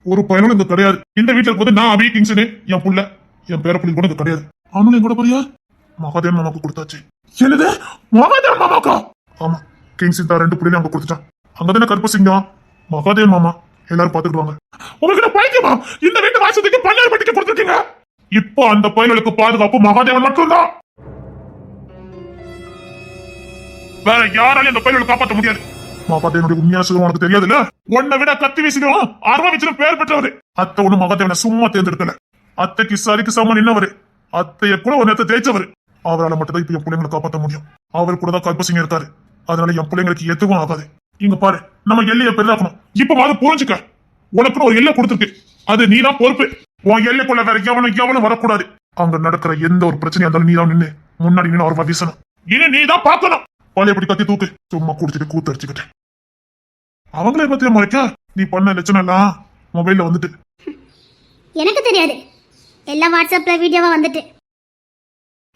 ஒரு பையனும் இங்க கிடையாது. இந்த வீட்டுல இருக்கும்போது நான் அபி, கிங்ஸ்னு என் புள்ள, என் பேர புள்ளி கூட இங்க கிடையாது. அவனும் என் கூட போறியா? மகாதேவன் மாமாக்கு கொடுத்தாச்சு. என்னது மகாதேவன் மாமாக்கா? ஆமா, கிங்ஸ் தான் 2 புள்ளையும் அங்க கொடுத்துட்டான். அங்கதானே கருப்பு சிங்கம் மகாதேவன் மாமா எல்லாரும் பாத்துக்கிடுவாங்க. உங்களுக்கு பைத்தியமா? இந்த வீட்டு வாசத்துக்கு 12 பட்டிக்கு கொடுத்துருக்கீங்க. இப்போ அந்த பையனுக்கு பாதுகாப்பு மகாதேவன் மட்டும்தான். வேற யாராலையும் அந்த பையனை காப்பாற்ற முடியாது. மகாதேவனுடைய உண்மையான சுகம் உனக்கு தெரியாதுல்ல? உன்னை விட கத்தி வீசிடும் ஆர்வா வச்சிடும் பேர் பெற்றவர். அத்தை ஒண்ணு மகாதேவனை சும்மா தேர்ந்தெடுக்கல. அத்தைக்கு சரிக்கு சமம் நின்னவரு. அத்தைய கூட ஒரு நேரத்தை தேய்ச்சவரு. அவரால் மட்டும்தான் இப்ப என் பிள்ளைங்களை காப்பாற்ற முடியும். அவர் கூட தான் கல்பசிங்க இருக்காரு. அதனால என் பிள்ளைங்களுக்கு எதுவும் ஆகாது. இங்க பாரு, நம்ம எல்லையை பெரிதாக்கணும். இப்ப அது புரிஞ்சுக்க. உனக்குன்னு ஒரு எல்லை கொடுத்துருக்கு. அது நீதான் பொறுப்பு. உன் எல்லைக்குள்ள வேற எவனும் வரக்கூடாது. அங்க நடக்கிற எந்த ஒரு பிரச்சனையா இருந்தாலும் நீதான் நின்று முன்னாடி நின்று அவர் வீசணும். இனி நீதான் பாக்கணும். பழையபடி கத்தி தூக்கு. சும்மா குடிச்சிட்டு கூத்து அடிச்சுக்கிட்டு அவங்களே பத்தியா முறைக்க? நீ பண்ண லட்சணம் எல்லாம் மொபைல்ல வந்துட்டு. எனக்கு தெரியாது, எல்லாம் வாட்ஸ்அப்ல வீடியோவா வந்துட்டு.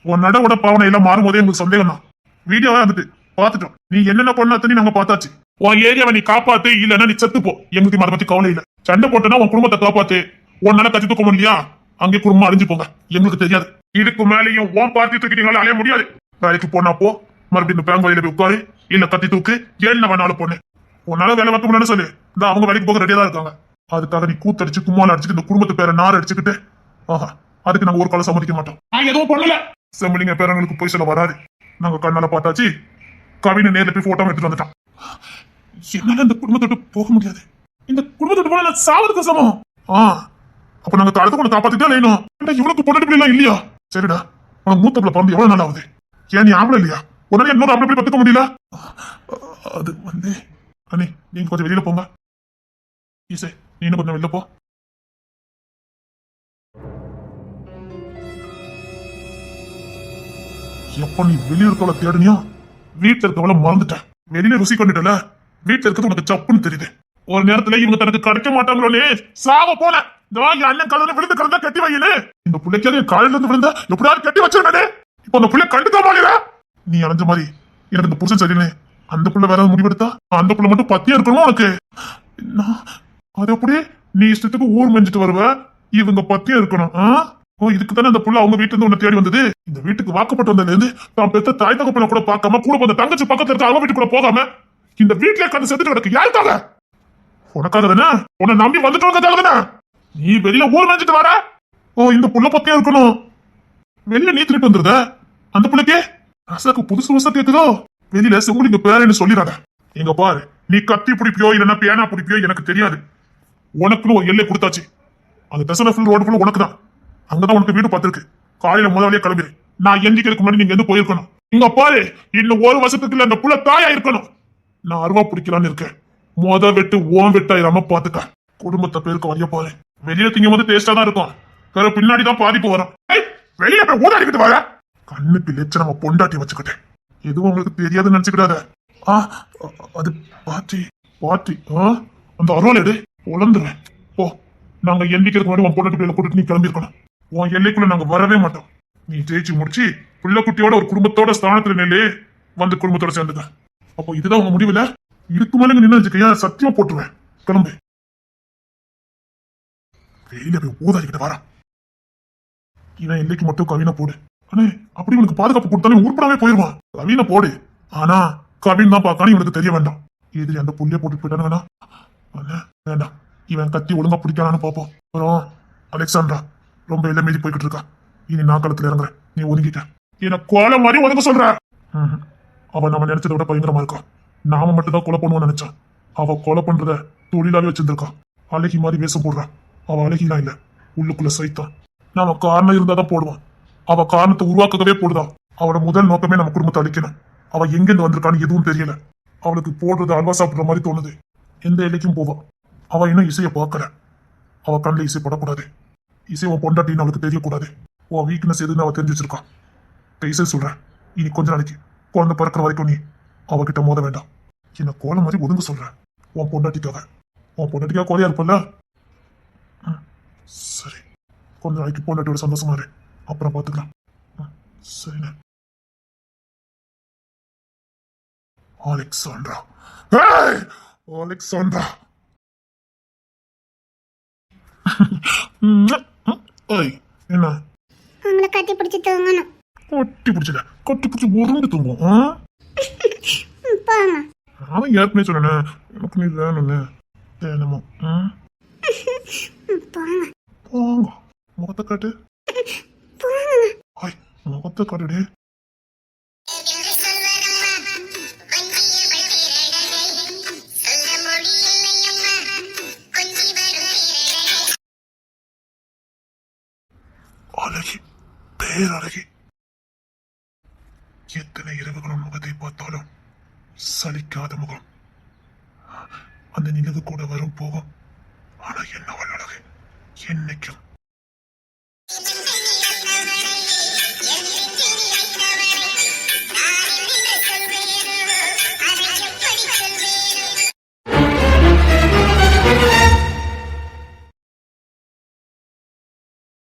உன் நடவோட பாவனை எல்லாம் மாறும்போதே எங்களுக்கு சந்தேகம் தான். வீடியோவா வந்துட்டு பாத்துட்டோம். நீ என்னென்ன பண்ணாத்தனி நாங்க பார்த்தாச்சு. உன் ஏரியாவை நீ காப்பாத்து, இல்லன்னா நீ செத்து போ. எங்களுக்கு அதை பத்தி கவலை இல்ல. சண்டை போட்டனா உன் குடும்பத்தை காப்பாத்து. உன்னால கத்தி தூக்க முடியலையா? அங்கே குடும்பம் அழிஞ்சு போங்க. எங்களுக்கு தெரியாது. இதுக்கு மேலேயும் உன் பார்த்து தூக்கிட்டீங்களா அலைய முடியாது. வேலைக்கு போனா போ, மறுபடியும் இந்த பேங்க் வழியில போய் உட்காரு, இல்ல கத்தி தூக்கு, என்ன வேணாலும் பொண்ணு. உன்னால வேலை பார்க்க முடியாது சொல்லு. இந்த அவங்க வேலைக்கு போக ரெடியா தான் இருக்காங்க. அதுக்காக நீ கூத்தடிச்சு கும்மால அடிச்சுட்டு இந்த குடும்பத்து பேரை நார் அடிச்சுக்கிட்டு, ஆஹா, அதுக்கு நாங்க ஒரு காலம் சம்மதிக்க மாட்டோம். நான் எதுவும் பண்ணல. செம்பிளிங்க பேரங்களுக்கு போய் சொல்ல வராது. நாங்க கண்ணால பார்த்தாச்சு, கவினை நேர்ல போய் போட்டோ எடுத்துட்டு வந்துட்டான். என்னால இந்த குடும்பத்தை விட்டு போக முடியாது. இந்த குடும்பத்தை விட்டு போனா நான் சாவதுக்கு சமம். அப்ப நாங்க தடுத்து கொண்டு காப்பாத்திட்டே இல்லையணும். இவனுக்கு பொண்ணு பிள்ளை இல்லையா? சரிடா, உனக்கு மூத்த பிள்ளை பிறந்து எவ்வளவு நாள் ஆகுது? ஏன் நீ ஆம்பளை இல்லையா? உடனே இன்னொரு ஆம்பளை போய் பத்துக்க முடியல? அது வந்து அண்ணே, நீங்க கொஞ்சம் வெளியில போங்க. ஈசே, நீ இன்னும் கொஞ்சம் வெளியில போ. எப்ப நீ வெளியே இருக்கவளை தேடுனியோ வீட்டுல இருக்கவளை மறந்துட்ட. வெளியில ருசி கொண்டுட்டல, வீட்டுல இருக்கிறது உனக்கு சப்புன்னு தெரியுது. ஒரு நேரத்துல இவங்க தனக்கு கிடைக்க மாட்டாங்களோன்னு சாவ போன. இந்த என் அண்ணன் கலந்து விழுந்து கலந்தா கட்டி வையில. இந்த பிள்ளைக்கு காலையில இருந்து விழுந்தா எப்படியாவது கட்டி வச்சிருந்தானே. இப்ப அந்த பிள்ளை கண்டுக்காம நீ அடைஞ்ச மாதிரி எனக்கு இந்த புருஷன் சரியில்லை. அந்த புள்ள வேற முடிவெடுத்தா அந்த புள்ள மட்டும் பத்தியா இருக்கணும் உனக்கு. அது எப்படி நீ இஷ்டத்துக்கு ஊர் மெஞ்சிட்டு வருவ, இவங்க பத்தியா இருக்கணும்? இதுக்கு தானே அந்த புள்ள அவங்க வீட்டுல இருந்து உன்னை தேடி வந்தது. இந்த வீட்டுக்கு வாக்கப்பட்டு வந்ததுல இருந்து தான் பெத்த தாய் தகப்பனை கூட பார்க்காம கூட அந்த தங்கச்சி பக்கத்துல இருக்க அவங்க வீட்டு கூட போகாம இந்த வீட்டுல கண்டு செத்துட்டு கிடக்கு. யாருக்காக? உனக்காக தானே, உன்னை நம்பி வந்துட்டு தானே நீ வெளியில ஊர் மெஞ்சிட்டு வர. இந்த புள்ள பத்தியா இருக்கணும். வெளியில நீ திருட்டு வந்துருத. அந்த புள்ளைக்கே ரசாக்கு புதுசு புதுசா கேக்குதோ. வெளியில செங்குலிங்க பேரன்னு சொல்லிடாத. எங்க பாரு, நீ கத்தி பிடிப்பியோ இல்லைன்னா பேனா பிடிப்பியோ எனக்கு தெரியாது. உனக்குன்னு ஒரு எல்லை கொடுத்தாச்சு. அந்த தசன ஃபுல் ரோடு ஃபுல் உனக்கு தான். அங்கதான் உனக்கு வீடு பார்த்திருக்கு. காலையில முதலியே கிளம்பிடு. நான் எந்திக்கிறதுக்கு முன்னாடி நீங்க எந்த போயிருக்கணும். இங்க பாரு, இன்னும் ஒரு வருஷத்துக்குள்ள அந்த புள்ள தாயா இருக்கணும். நான் அருவா பிடிக்கலான்னு இருக்கேன். வெட்டு ஓம் வெட்டாயிராம பாத்துக்க. குடும்பத்தை பேருக்கு வரைய பாரு. வெளியில திங்கும் போது டேஸ்டா தான் இருக்கும். வேற பின்னாடிதான் பாதிப்பு வரும். வெளியில போய் ஊதாடிக்கிட்டு வர. கண்ணுக்கு லட்சம் நம்ம பொண்டாட்டி வச்சுக்கிட்டேன். எதுவும் உங்களுக்கு தெரியாதுன்னு நினைச்சுக்கிடாத. அது பாட்டி பாட்டி அந்த அருவாள் எடு உழந்துருவேன். ஓ, நாங்க எண்ணிக்கிறதுக்கு முன்னாடி உன் பொண்டாட்டி பிள்ளைல கூட்டிட்டு நீ கிளம்பிருக்கணும். உன் எல்லைக்குள்ள நாங்க வரவே மாட்டோம். நீ ஜெயிச்சு முடிச்சு பிள்ளை குட்டியோட ஒரு குடும்பத்தோட ஸ்தானத்துல நின்று வந்து குடும்பத்தோட சேர்ந்துக்க. அப்போ இதுதான் உங்க முடிவுல. இதுக்கு மேல நின்று வச்சுக்கையா சத்தியமா போட்டுருவேன். கிளம்பு. வெளியில போய் ஊதாடிக்கிட்டு வர. இவன் எல்லைக்கு மட்டும் கவினை போடு. அண்ணே, அப்படி உனக்கு பாதுகாப்பு கொடுத்தாலும் உருப்படாவே போயிருவான். கவினை போடு. ஆனா கவின் தான் பார்க்கானு இவனுக்கு தெரிய வேண்டாம். எதிரி அந்த புள்ளைய போட்டு போயிட்டானுங்கண்ணா. வேண்டாம், இவன் கத்தி ஒழுங்கா பிடிக்கானான்னு பாப்போம். அப்புறம் அலெக்சாண்டரா ரொம்ப எல்லை மீறி போய்கிட்டு இருக்கா. இனி நான் களத்துல இறங்குறேன். நீ ஒதுங்கிட்ட. என்ன கொலை மாதிரி ஒதுங்க சொல்ற. அவன் நம்ம நினைச்சதை விட பயங்கரமா இருக்கா. நாம மட்டும் தான் கொலை பண்ணுவோம்னு நினைச்சான். அவ கொலை பண்றத தொழிலாவே வச்சிருந்திருக்கா. அழகி மாதிரி வேஷம் போடுறான். அவ அழகிலாம் இல்ல, உள்ளுக்குள்ள சைத்தான். நாம காரணம் இருந்தாதான் போடுவான். அவ காரணத்தை உருவாக்கவே போடுதான். அவளோட முதல் நோக்கமே நம்ம குடும்பத்தை அழிக்கணும். அவ எங்கிருந்து வந்திருக்கான்னு எதுவும் தெரியல. அவளுக்கு போடுறது அல்வா சாப்பிடுற மாதிரி தோணுது. எந்த எல்லைக்கும் போவா. அவ இன்னும் இசையை பார்க்கல. அவ கண்ணில் இசை படக்கூடாது. இசை உன் பொண்டாட்டின்னு அவளுக்கு தெரியக்கூடாது. உன் வீக்னஸ் எதுன்னு அவ தெரிஞ்சு வச்சிருக்கா. இசை சொல்றேன், இனி கொஞ்ச நாளைக்கு குழந்தை பிறக்கிற வரைக்கும் நீ அவகிட்ட மோத வேண்டாம். என்ன கோலை மாதிரி ஒதுங்க சொல்றேன். உன் பொண்டாட்டிக்காக கோலையா இருப்பல்ல. சரி, கொஞ்ச நாளைக்கு பொண்டாட்டியோட சந்தோஷமா இரு. அப்புறம் பாத்துக்கலாம். சரிண்ணே. Alexandra, Alexandra. என்ன உங்களை கட்டி பிடிச்சி தூங்கணும். கட்டி பிடிச்சல, கட்டி பிடிச்சி உருண்டு தூங்கும். போங்க. அவன் ஏற்கனவே சொன்னேன், எனக்கு நீ வேணும்னு வேணுமோ. போங்க போங்க. முகத்தை காட்டு. முகத்தை காட்டுடே. அழகி, பேரழகி. எத்தனை இரவுகளும் முகத்தை பார்த்தாலும் சலிக்காத முகம். அந்த நிலவு கூட வரும் போகும். ஆனா என்ன அழகு, என்னைக்கும்